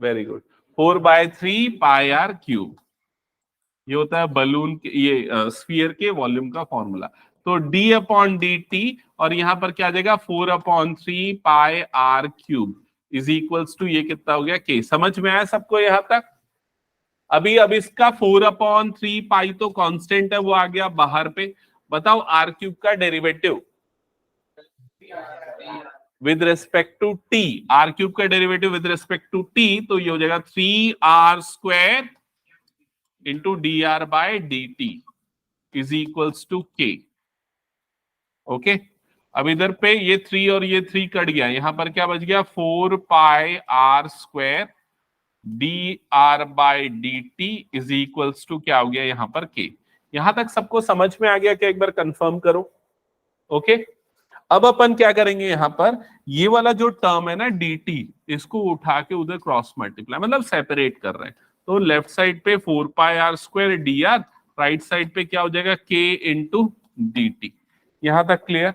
Very good, 4/3 pi r cube, ये होता है बलून के, ये स्फीयर के वॉल्यूम का फॉर्मूला। तो d अपॉन डी टी, और यहां पर क्या आ जाएगा, 4/3 pi r cube is equals to, ये कितना हो गया, k। समझ में आया सबको यहां तक? अभी अब इसका 4/3 पाई तो कांस्टेंट है, वो आ गया बाहर पे। बताओ आर क्यूब का derivative with respect to t, r cube का derivative with respect to t, तो ये हो जाएगा 3r² into d r by d t is equals to k. Okay, अब इधर पे ये 3 और ये 3 कट गया, यहां पर क्या बच गया, 4πr² d r by d t is equals to क्या हो गया यहाँ पर के। यहां तक सबको समझ में आ गया क्या, एक बार कंफर्म करो। ओके, अब अपन क्या करेंगे, यहां पर ये वाला जो टर्म है ना dt, इसको उठा के उधर क्रॉस मल्टीप्लाई, मतलब सेपरेट कर रहे हैं। तो लेफ्ट साइड पे 4πr² dr, राइट साइड पे क्या हो जाएगा, k इंटू डी टी। यहां तक क्लियर?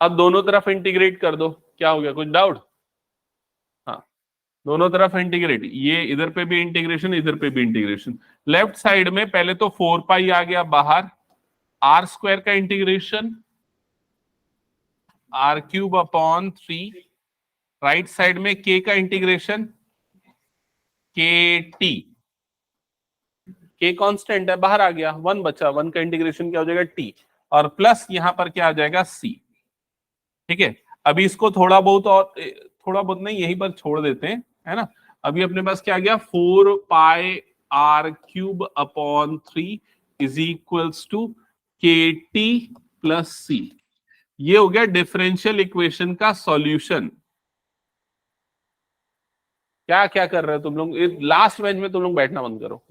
अब दोनों तरफ इंटीग्रेट कर दो, क्या हो गया, कुछ डाउट? हाँ, दोनों तरफ इंटीग्रेट, ये इधर पे भी इंटीग्रेशन, इधर पे भी इंटीग्रेशन। लेफ्ट साइड में पहले तो 4 पाई आ गया बाहर, r² का integration r³ upon 3, right side में k का इंटीग्रेशन kt, k कांस्टेंट है, बाहर आ गया, 1 बचा, 1 का इंटीग्रेशन क्या हो जाएगा t, और प्लस यहां पर क्या आ जाएगा c। ठीक है, अभी इसको थोड़ा बहुत, और थोड़ा बहुत नहीं, यहीं पर छोड़ देते हैं, है ना। अभी अपने पास क्या आ गया, 4πr³ upon 3 is equals to kt plus c। ये हो गया डिफरेंशियल इक्वेशन का सॉल्यूशन। क्या क्या कर रहे हो तुम लोग, लास्ट बेंच में तुम लोग बैठना बंद करो।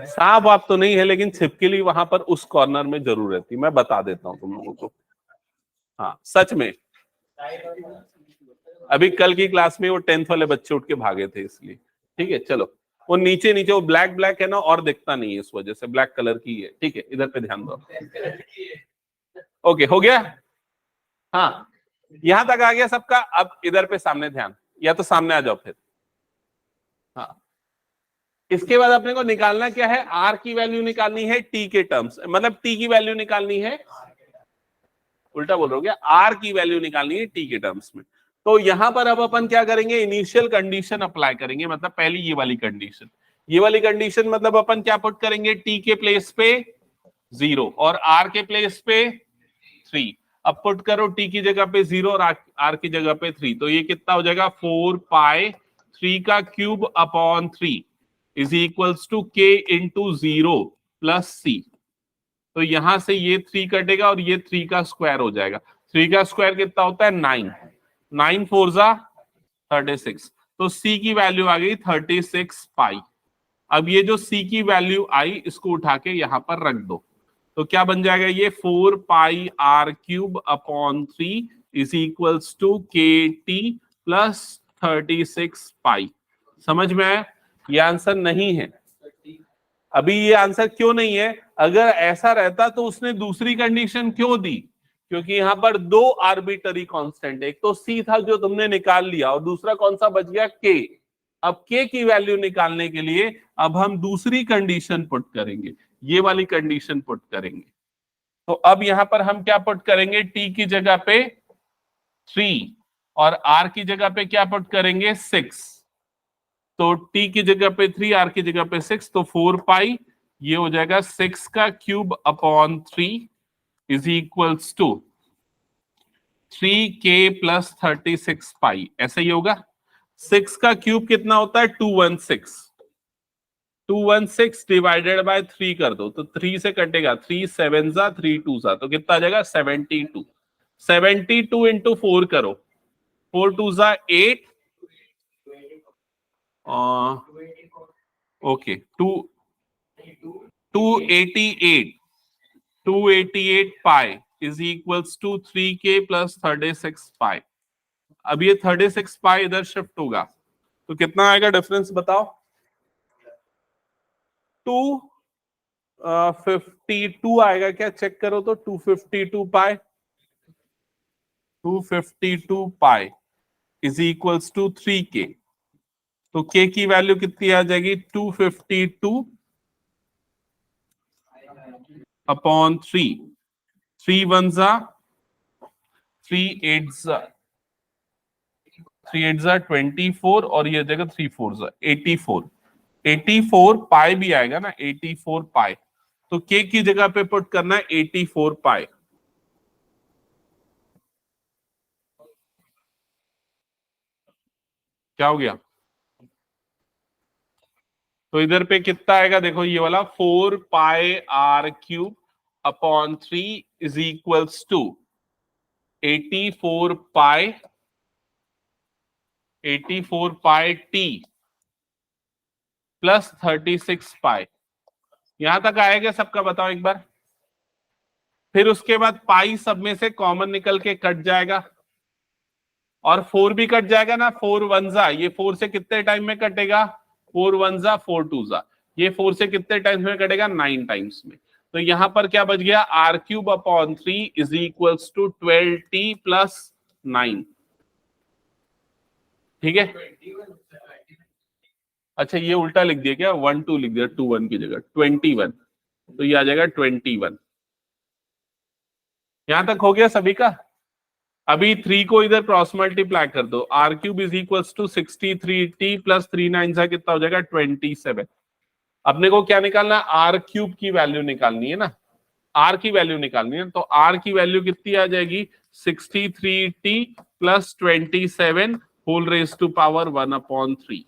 साहब आप तो नहीं है, लेकिन छिपकली वहां पर उस कॉर्नर में जरूर रहती, मैं बता देता हूं तुम लोगों को। हाँ सच में, अभी कल की क्लास में वो 10th वाले बच्चे उठ के भागे थे इसलिए। ठीक है चलो, वो नीचे नीचे वो ब्लैक ब्लैक है ना, और दिखता नहीं है, इस वजह से ब्लैक कलर की है। ठीक है, इधर पे ध्यान दो। ओके, हो गया। हाँ, यहां तक आ गया सबका। अब इधर पे सामने ध्यान, या तो सामने आ जाओ फिर। हाँ, इसके बाद अपने को निकालना क्या है, आर की वैल्यू निकालनी है टी के टर्म्स, मतलब टी की वैल्यू निकालनी है, उल्टा बोल रहा हूँ क्या, आर की वैल्यू निकालनी है टी के टर्म्स में। तो यहां पर अब अपन क्या करेंगे, इनिशियल कंडीशन अप्लाई करेंगे, मतलब पहली ये वाली कंडीशन, ये वाली कंडीशन मतलब अपन क्या पुट करेंगे, टी के प्लेस पे 0 और आर के प्लेस पे 3। अब पुट करो टी की जगह पे 0 और आर की जगह पे 3, तो ये कितना हो जाएगा 4 पाई 3 का cube upon 3 is equals to k into 0 plus c. तो यहां से ये 3 कटेगा और ये 3 का स्क्वायर हो जाएगा। 3 का स्क्वायर कितना होता है 9, 9 4 जा 36, तो सी की वैल्यू आ गई 36 पाई। अब ये जो सी की वैल्यू आई इसको उठा के यहां पर रख दो, तो क्या बन जाएगा ये 4 pi r cube upon 3 is equals to k t plus 36 pi. समझ में आया? ये आंसर नहीं है। अभी ये आंसर क्यों नहीं है, अगर ऐसा रहता तो उसने दूसरी कंडीशन क्यों दी, क्योंकि यहां पर दो आर्बिटरी कांस्टेंट, एक तो सी था जो तुमने निकाल लिया और दूसरा कौन सा बच गया के। अब के की वैल्यू निकालने के लिए अब हम दूसरी कंडीशन पुट करेंगे, ये वाली कंडीशन पुट करेंगे। तो अब यहां पर हम क्या पुट करेंगे, टी की जगह पे 3 और आर की जगह पे क्या पुट करेंगे 6। तो टी की जगह पे 3, आर की जगह पे 6, तो 4 पाई ये हो जाएगा 6 का cube upon 3 is equals to 3k plus 36 pi. ऐसा ही होगा। 6 का क्यूब कितना होता है 216, 216 डिवाइडेड बाय 3 कर दो, तो 3 से कटेगा 3 7 जा 3 2 जा, तो कितना आ जाएगा 72। 72 इंटू 4 करो, 4 2 जा 8, okay 288 pi is equals to 3k plus 36 pi. अब ये 36 पाई इधर शिफ्ट होगा तो कितना आएगा डिफरेंस बताओ, 252 आएगा क्या, चेक करो तो 252 pi, 252 pi is equals to 3k। तो k की वैल्यू कितनी आ जाएगी 252 अपॉन 3, 3 1 जा 3 8 जा 3 8 जा 24 और ये जगह 3 4 जा 84, 84 पाई भी आएगा ना, 84 पाई। तो k की जगह पे पुट करना है 84 पाई। क्या हो गया, तो इधर पे कितना आएगा देखो, ये वाला 4 pi r cube upon 3 is equals to 84 pi, 84 pi t plus 36 pi. यहां तक आएगा सबका, बताओ एक बार। फिर उसके बाद पाई सब में से कॉमन निकल के कट जाएगा और 4 भी कट जाएगा ना, 4 1 जा, ये 4 से कितने टाइम में कटेगा, 4 1 जा 4 2 जा, ये 4 से कितने टाइम्स में कटेगा 9 टाइम्स में। तो यहां पर क्या बच गया, r cube upon 3 is equals to 12t plus 9। ठीक है, अच्छा ये उल्टा लिख दिया क्या, 1 2 लिख दिया, 2 1 की जगह 21, तो ये आ जाएगा 21। यहां तक हो गया सभी का। अभी 3 को इधर क्रॉस मल्टीप्लाई कर दो, r cube is equals to 63t plus 3 9 जा कितना हो जाएगा 27। अपने को क्या निकालना है, आर क्यूब की वैल्यू निकालनी है ना, आर की वैल्यू निकालनी है। तो आर की वैल्यू कितनी आ जाएगी 63t plus 27 whole raise to power 1/3।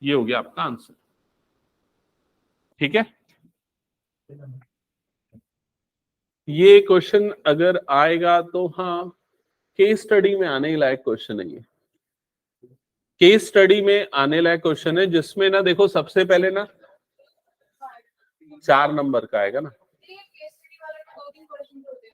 ये हो गया आपका आंसर। ठीक है, ये क्वेश्चन अगर आएगा तो हाँ, केस स्टडी में आने लायक क्वेश्चन है ये, केस स्टडी में आने लायक क्वेश्चन है, जिसमें ना देखो सबसे पहले ना 4 नंबर का आएगा ना।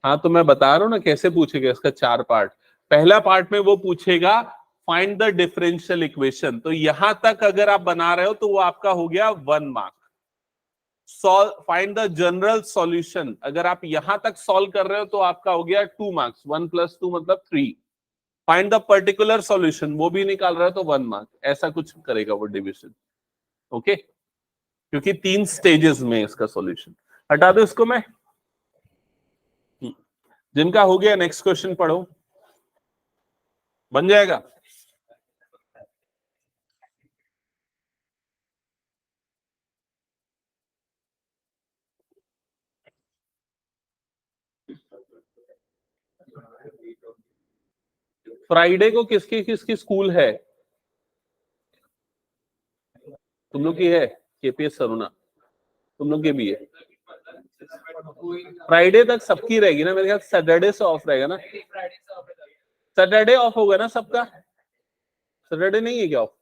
हाँ तो मैं बता रहा हूँ ना कैसे पूछेगा इसका 4 पार्ट। पहला पार्ट में वो पूछेगा फाइंड द डिफरेंशियल इक्वेशन, तो यहां तक अगर आप बना रहे हो तो वो आपका हो गया 1 mark. Find the general solution. अगर आप यहां तक सॉल्व कर रहे हो तो आपका हो गया 2 मार्क्स, 1 + 2 मतलब 3। फाइंड द पर्टिकुलर सॉल्यूशन, वो भी निकाल रहा है तो 1 मार्क, ऐसा कुछ करेगा वो डिविजन। ओके, क्योंकि 3 स्टेजेस में इसका सॉल्यूशन। हटा दो इसको मैं। जिनका हो गया नेक्स्ट क्वेश्चन पढ़ो, बन जाएगा। फ्राइडे को किसकी किसकी स्कूल है? तुम लोग की है? केपीएस सरुणा तुम लोग के भी है? फ्राइडे तक सबकी रहेगी ना मेरे ख्याल, सैटरडे से ऑफ रहेगा ना। सैटरडे ऑफ होगा ना सबका? सैटरडे नहीं है क्या ऑफ?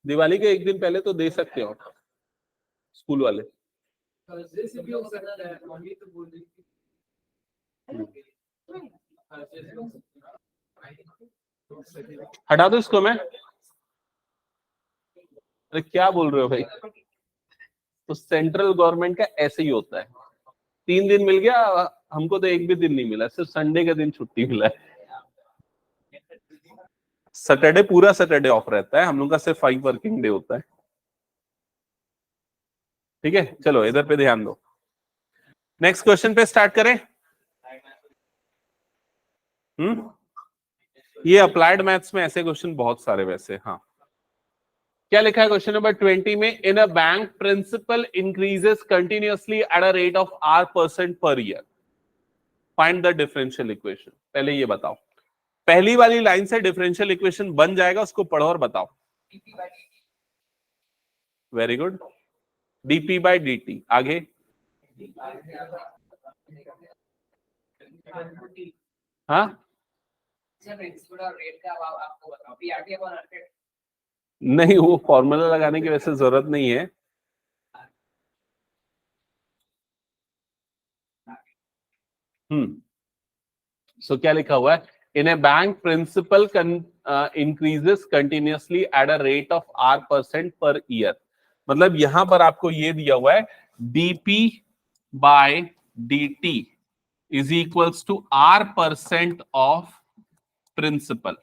दिवाली के एक दिन पहले तो दे सकते हो स्कूल वाले। हटा दो इसको मैं। अरे क्या बोल रहे हो भाई? तो सेंट्रल गवर्नमेंट का ऐसे ही होता है, 3 दिन मिल गया, हमको तो एक भी दिन नहीं मिला, सिर्फ संडे के दिन छुट्टी मिला है। सैटरडे पूरा सैटरडे ऑफ रहता है, हम लोग का सिर्फ 5 वर्किंग डे होता है। ठीक है, चलो इधर पे ध्यान दो। नेक्स्ट क्वेश्चन पे स्टार्ट करें। ये अप्लाइड मैथ्स में ऐसे क्वेश्चन बहुत सारे वैसे। हाँ, क्या लिखा है क्वेश्चन नंबर 20 में? In a bank principal increases continuously at a rate of R% per year, find the differential equation. पहले ये बताओ, पहली वाली लाइन से डिफरेंशियल इक्वेशन बन जाएगा, उसको पढ़ो और बताओ। Very good, dp/dt। आगे? हाँ, नहीं वो फॉर्मूला लगाने की वैसे जरूरत नहीं है। सो क्या लिखा हुआ है? In a bank principal increases continuously at a rate of R% per year. मतलब यहां पर आपको ये दिया हुआ है dp/dt is equals to R% of principal.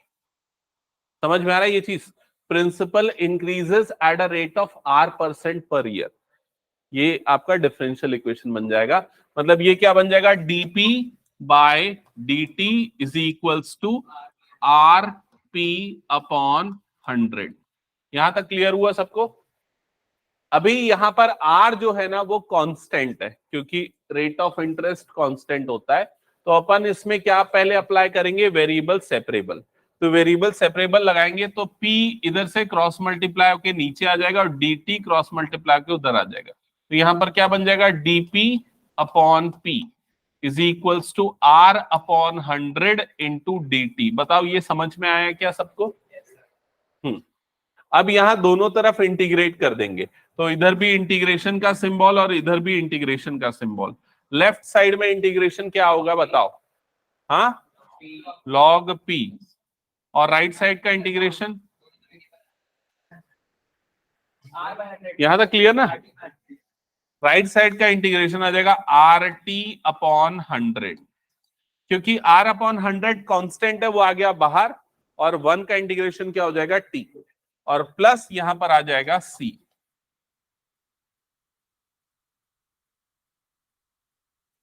समझ में आ रहा है ये चीज? Principal increases at a rate of R% per year, ये आपका डिफरेंशियल इक्वेशन बन जाएगा। मतलब ये क्या बन जाएगा? dp/dt is equals to Rp/100। यहां तक क्लियर हुआ सबको? अभी यहां पर R जो है ना वो कांस्टेंट है, क्योंकि रेट ऑफ इंटरेस्ट कांस्टेंट होता है। तो अपन इसमें क्या पहले अप्लाई करेंगे? Variable separable. तो वेरिएबल सेपरेबल लगाएंगे तो P इधर से क्रॉस मल्टीप्लाई होकर नीचे आ जाएगा और dt क्रॉस मल्टीप्लाई होकर उधर आ जाएगा। तो यहां पर क्या बन जाएगा? dp/p is equals to R/100 into dt। बताओ ये समझ में आया क्या सबको? अब यहां दोनों तरफ इंटीग्रेट कर देंगे, तो इधर भी इंटीग्रेशन का सिंबल और इधर भी इंटीग्रेशन का सिंबल। लेफ्ट साइड में इंटीग्रेशन क्या होगा बताओ? हाँ, log p। और राइट साइड का इंटीग्रेशन? यहां तक क्लियर ना? राइट साइड का इंटीग्रेशन आ जाएगा RT/100, क्योंकि R/100 कांस्टेंट है, वो आ गया बाहर, और 1 का इंटीग्रेशन क्या हो जाएगा? T, और प्लस यहां पर आ जाएगा C।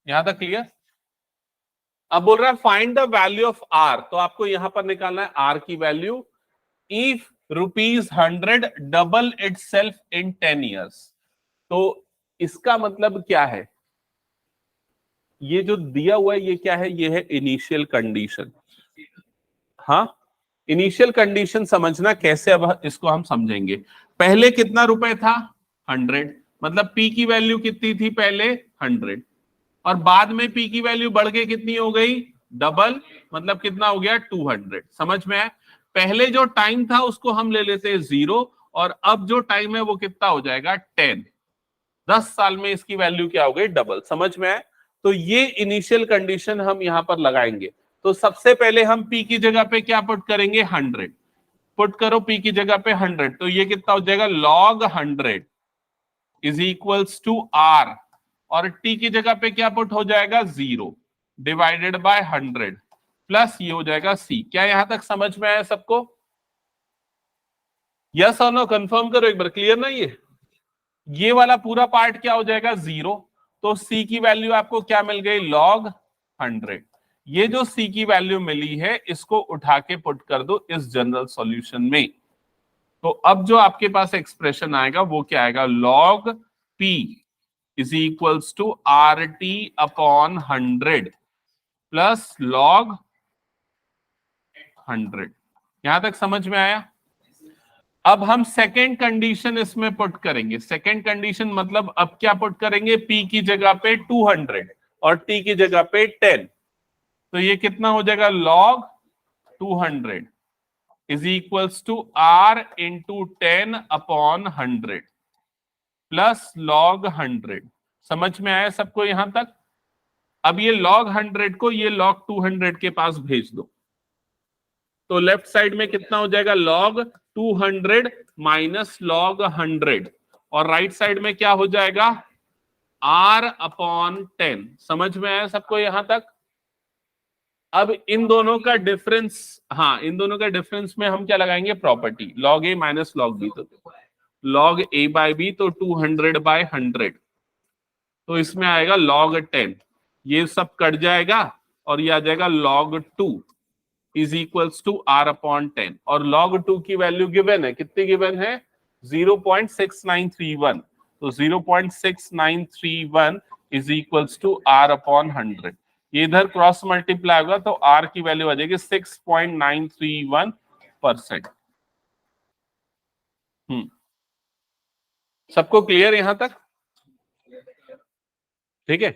यहां तक क्लियर? अब बोल रहा है find the value of R, तो आपको यहां पर निकालना है R की value. If ₹100 double it self in 10 years. तो इसका मतलब क्या है? ये जो दिया हुआ है ये क्या है? ये है इनिशियल कंडीशन। हाँ, इनिशियल कंडीशन समझना कैसे, अब इसको हम समझेंगे। पहले कितना रुपए था? 100, मतलब P की वैल्यू कितनी थी पहले? 100, और बाद में P की वैल्यू बढ़ के कितनी हो गई? डबल, मतलब कितना हो गया? 200। समझ में आया? पहले जो टाइम था उसको हम ले लेते हैं 0, और अब जो टाइम है वो कितना हो जाएगा? 10। 10 साल में इसकी वैल्यू क्या हो गई? डबल। समझ में आया? तो ये इनिशियल कंडीशन हम यहां पर लगाएंगे। तो सबसे पहले हम P की जगह पे क्या पुट करेंगे? 100 पुट करो। P की जगह पे 100, तो ये कितना हो जाएगा? log 100 is equals to r, और टी की जगह पे क्या पुट हो जाएगा 0 डिवाइडेड बाय 100 प्लस ये हो जाएगा सी। क्या यहां तक समझ में आया सबको? यस और नो कंफर्म करो एक बार, क्लियर ना? ये वाला पूरा पार्ट क्या हो जाएगा 0, तो सी की वैल्यू आपको क्या मिल गई log 100। ये जो सी की वैल्यू मिली है इसको उठा के पुट कर दो इस जनरल सॉल्यूशन में। तो अब जो आपके पास एक्सप्रेशन आएगा वो क्या आएगा, log p is equals to r t upon 100 plus log 100। यहां तक समझ में आया? अब हम सेकेंड कंडीशन इसमें पुट करेंगे। सेकेंड कंडीशन मतलब अब क्या पुट करेंगे, p की जगह पे 200 और t की जगह पे 10, तो ये कितना हो जाएगा log 200 is equals to r into 10 upon 100 plus log 100। समझ में आया सबको यहां तक? अब ये log 100 को ये log 200 के पास भेज दो, तो लेफ्ट साइड में कितना हो जाएगा log 200 माइनस log 100, और राइट साइड में क्या हो जाएगा r अपॉन 10। समझ में आया सबको यहां तक? अब इन दोनों का डिफरेंस, हाँ इन दोनों का डिफरेंस में हम क्या लगाएंगे, property log a minus log b। तो log a बाय b तो 200 बाय 100, तो इसमें आएगा log 10, ये सब कट जाएगा और ये आ जाएगा log 2 is equals to r upon 10, और log 2 की वैल्यू गिवन है, कितनी गिवन है 0.6931, तो 0.6931 is equals to r upon 100। ये इधर क्रॉस मल्टीप्लाई होगा तो r की वैल्यू आ जाएगी 6.931%। सबको क्लियर यहां तक? ठीक है।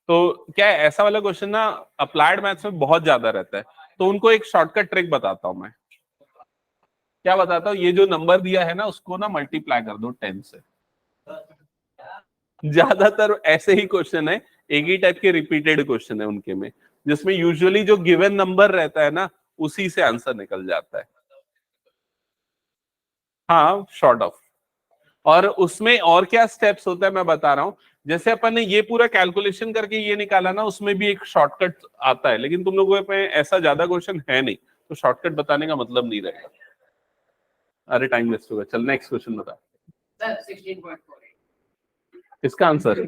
तो क्या है, ऐसा वाला क्वेश्चन ना अप्लाइड मैथ्स में बहुत ज्यादा रहता है, तो उनको एक शॉर्टकट ट्रिक बताता हूं मैं। क्या बताता हूँ, ये जो नंबर दिया है ना उसको ना मल्टीप्लाई कर दो 10 से। ज्यादातर ऐसे ही क्वेश्चन है, एक ही टाइप के रिपीटेड क्वेश्चन है उनके में, जिसमें यूजुअली जो गिवन नंबर रहता है ना उसी से आंसर निकल जाता है। हाँ शॉर्ट ऑफ। और उसमें और क्या स्टेप्स होता है मैं बता रहा हूं। जैसे अपन ने ये पूरा कैलकुलेशन करके ये निकाला ना, उसमें भी एक शॉर्टकट आता है, लेकिन तुम लोगों पे ऐसा ज्यादा क्वेश्चन है नहीं, तो शॉर्टकट बताने का मतलब नहीं रहेगा। अरे टाइम वेस्ट होगा। चल नेक्स्ट क्वेश्चन बता। 16.48 इसका आंसर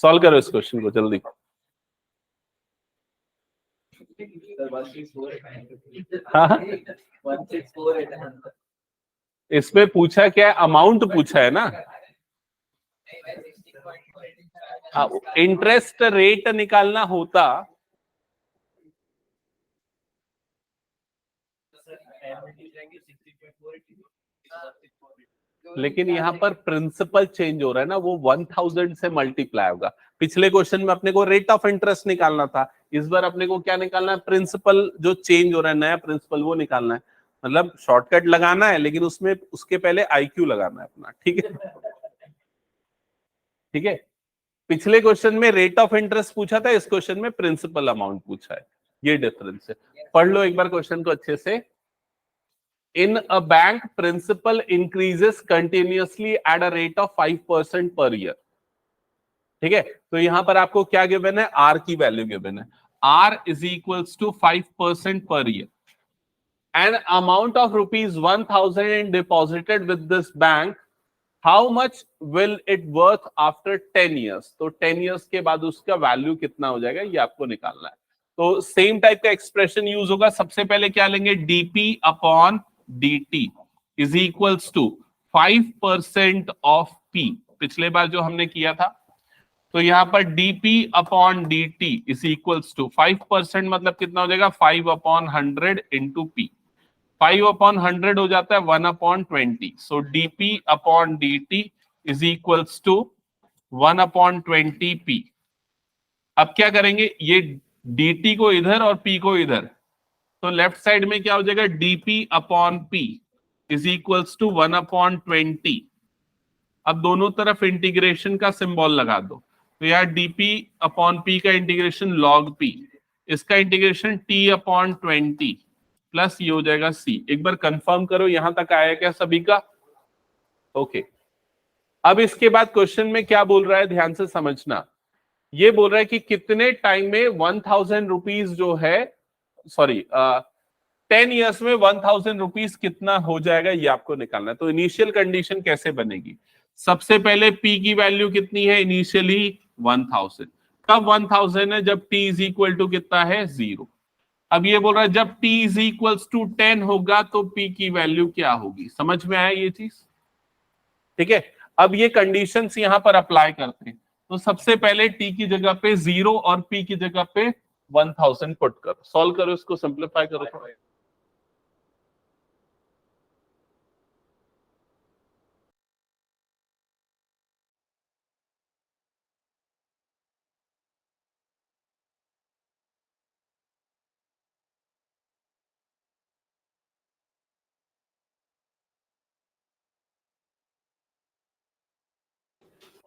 सॉल्व करो इस क्वेश्चन को जल्दी। हाँ इसमें पूछा क्या, अमाउंट पूछा है ना, इंटरेस्ट रेट निकालना होता लेकिन यहाँ पर प्रिंसिपल चेंज हो रहा है ना, वो 1000 से मल्टीप्लाई होगा। पिछले क्वेश्चन में अपने को रेट ऑफ इंटरेस्ट निकालना था, इस बार अपने को क्या निकालना है, प्रिंसिपल जो चेंज हो रहा है, नया प्रिंसिपल वो निकालना है। मतलब शॉर्टकट लगाना है लेकिन उसमें उसके पहले आईक्यू लगाना है अपना। ठीक है ठीक है। पिछले क्वेश्चन में रेट ऑफ इंटरेस्ट पूछा था, इस क्वेश्चन में प्रिंसिपल अमाउंट पूछा है, ये डिफरेंस है। पढ़ लो एक बार क्वेश्चन को अच्छे से। In a bank, principal increases continuously at a rate of 5% per year. ठीक है, तो यहां पर आपको क्या गिवन है, R की वैल्यू गिवन है, R is equals to 5% per year. An amount of rupees 1000 deposited with this bank, how much will it worth after 10 years? तो 10 years के बाद उसका वैल्यू कितना हो जाएगा, ये आपको निकालना है। तो सेम टाइप का एक्सप्रेशन यूज होगा। सबसे पहले क्या लेंगे, dp upon dt is equals to 5% of p, पिछले बार जो हमने किया था। तो यहां पर dp upon dt is equals to 5% मतलब कितना हो जाएगा 5 अपॉन 100 इंटू p। 5 अपॉन 100 हो जाता है 1 upon 20, so dp upon dt is equals to 1 upon 20p। अब क्या करेंगे, ये dt को इधर और p को इधर, तो लेफ्ट साइड में क्या हो जाएगा, dp upon p is equals to 1 upon 20। अब दोनों तरफ इंटीग्रेशन का सिंबल लगा दो, तो यार dp अपॉन p का इंटीग्रेशन log p इसका इंटीग्रेशन t/20 प्लस ये हो जाएगा c। एक बार कंफर्म करो यहां तक आया क्या सभी का? ओके। अब इसके बाद क्वेश्चन में क्या बोल रहा है ध्यान से समझना। ये बोल रहा है कि कितने टाइम में 1000 रुपीज जो है, सॉरी 10 ईयर्स में 1000 रुपीज कितना हो जाएगा ये आपको निकालना है। तो इनिशियल कंडीशन कैसे बनेगी? सबसे पहले p की वैल्यू कितनी है इनिशियली? 1000। कब 1000 है? जब t इज इक्वल टू कितना है? 0। अब ये बोल रहा है जब t इज इक्वल टू 10 होगा तो p की वैल्यू क्या होगी? समझ में आया ये चीज? ठीक है। अब ये कंडीशंस यहां पर अप्लाई करते हैं। तो सबसे पहले t की जगह पे 0 और p की जगह पे 1000 पुट करो, सॉल्व करो, इसको सिंप्लीफाई करो थोड़ा।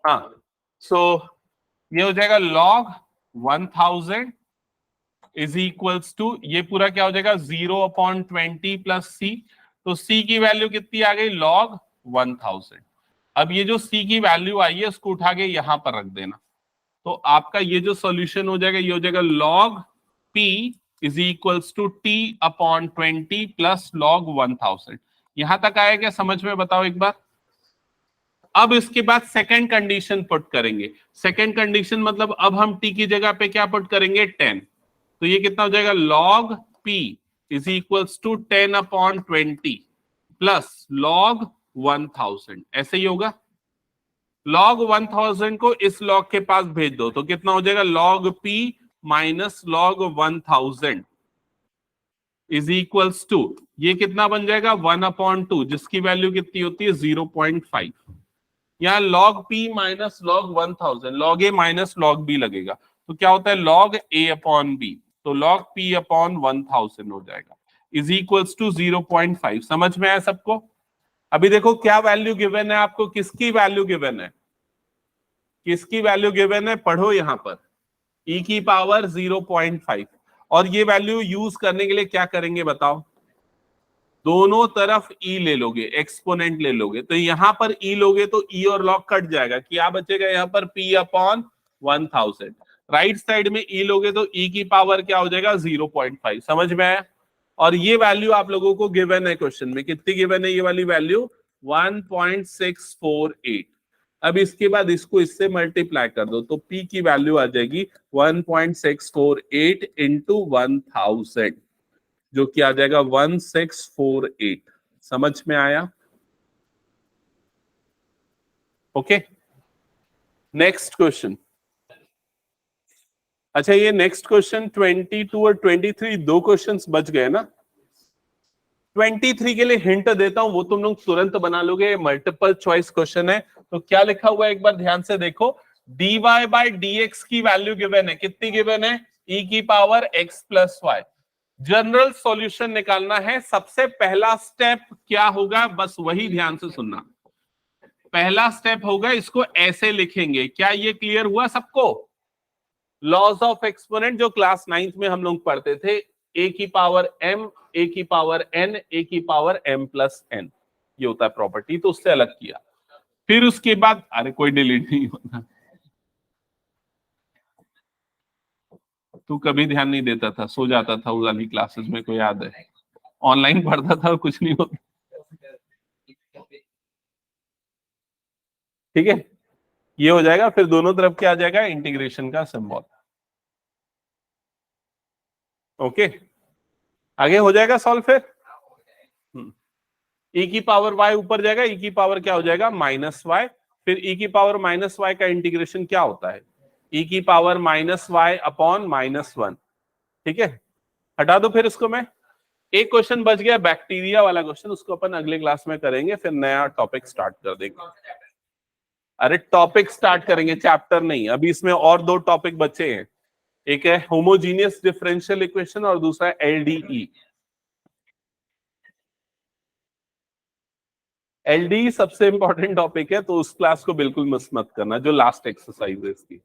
हाँ, सो ये हो जाएगा log 1000 इज इक्वल्स टू, ये पूरा क्या हो जाएगा? 0/20 प्लस c। तो c की वैल्यू कितनी आ गई? log 1000। अब ये जो c की वैल्यू आई है उसको उठा के यहां पर रख देना। तो आपका ये जो सॉल्यूशन हो जाएगा ये हो जाएगा log p is equals to t/20 plus log 1000। यहां तक आया क्या समझ में? बताओ एक बार। अब इसके बाद सेकंड कंडीशन पुट करेंगे। सेकंड कंडीशन मतलब अब हम t की जगह पे क्या पुट करेंगे? 10। तो ये कितना हो जाएगा? log p is equals to 10/20 plus log 1000। ऐसे ही होगा। log 1000 को इस log के पास भेज दो तो कितना हो जाएगा? log p minus log 1000 is equals to, ये कितना बन जाएगा? 1/2, जिसकी वैल्यू कितनी होती है? 0.5। यहाँ log p minus log 1000, log a minus log b लगेगा तो क्या होता है? log a/b। तो log p/1000 हो जाएगा इज इक्वल्स टू 0.5। समझ में आया सबको? अभी देखो क्या वैल्यू गिवन है आपको, किसकी वैल्यू गिवन है? किसकी वैल्यू गिवन है? पढ़ो यहां पर, e की पावर 0.5। और ये वैल्यू यूज करने के लिए क्या करेंगे बताओ? दोनों तरफ e ले लोगे, एक्सपोनेंट ले लोगे। तो यहां पर e लोगे तो e और log कट जाएगा, क्या बचेगा यहाँ पर? p/1000। राइट साइड में e लोगे तो e की पावर क्या हो जाएगा? 0.5। समझ में आया? और ये वैल्यू आप लोगों को गिवन है क्वेश्चन में। कितनी गिवन है ये वाली वैल्यू? 1.648। अब इसके बाद इसको इससे मल्टीप्लाई कर दो तो p की वैल्यू आ जाएगी 1.648 इंटू 1000, जो कि आ जाएगा 1648। समझ में आया? Okay, next question. अच्छा, ये नेक्स्ट क्वेश्चन 22 और 23 दो क्वेश्चंस बच गए ना। 23 के लिए हिंट देता हूं, वो तुम लोग तुरंत बना लोगे। मल्टीपल चॉइस क्वेश्चन है। तो क्या लिखा हुआ है एक बार ध्यान से देखो। dy बाई dx की वैल्यू गिवन है। कितनी गिवन है? e की power x plus y. General solution निकालना है। सबसे पहला स्टेप क्या होगा, बस वही ध्यान से सुनना। पहला स्टेप होगा, इसको ऐसे लिखेंगे। क्या ये क्लियर हुआ सबको? लॉज ऑफ एक्सपोनेंट जो क्लास 9th में हम लोग पढ़ते थे, a की पावर m, a की पावर n, a की पावर m प्लस n, ये होता है प्रॉपर्टी। तो उससे अलग किया। फिर उसके बाद, अरे कोई डिलीट नहीं होता, तू कभी ध्यान नहीं देता था, सो जाता था उस वाली क्लासेस में, कोई याद है? ऑनलाइन पढ़ता था और कुछ नहीं होता। ठीक है, ये हो जाएगा। फिर दोनों तरफ क्या आ जाएगा? इंटीग्रेशन का सिंबल। ओके, आगे हो जाएगा सॉल्व फिर। e की पावर y ऊपर जाएगा, e की पावर क्या हो जाएगा? Minus y। फिर e की पावर माइनस y का इंटीग्रेशन क्या होता है? e की पावर माइनस y अपॉन -1। ठीक है, हटा दो फिर इसको। मैं एक क्वेश्चन बच गया बैक्टीरिया वाला क्वेश्चन, उसको अपन अगले क्लास में करेंगे, फिर नया टॉपिक स्टार्ट कर देंगे। अरे टॉपिक स्टार्ट करेंगे, चैप्टर नहीं। अभी इसमें और दो टॉपिक बचे हैं। एक है होमोजीनियस डिफरेंशियल इक्वेशन और दूसरा है एलडीई। एलडी सबसे इंपॉर्टेंट टॉपिक है, तो उस क्लास को बिल्कुल मिस मत करना, जो लास्ट एक्सरसाइज है इसकी।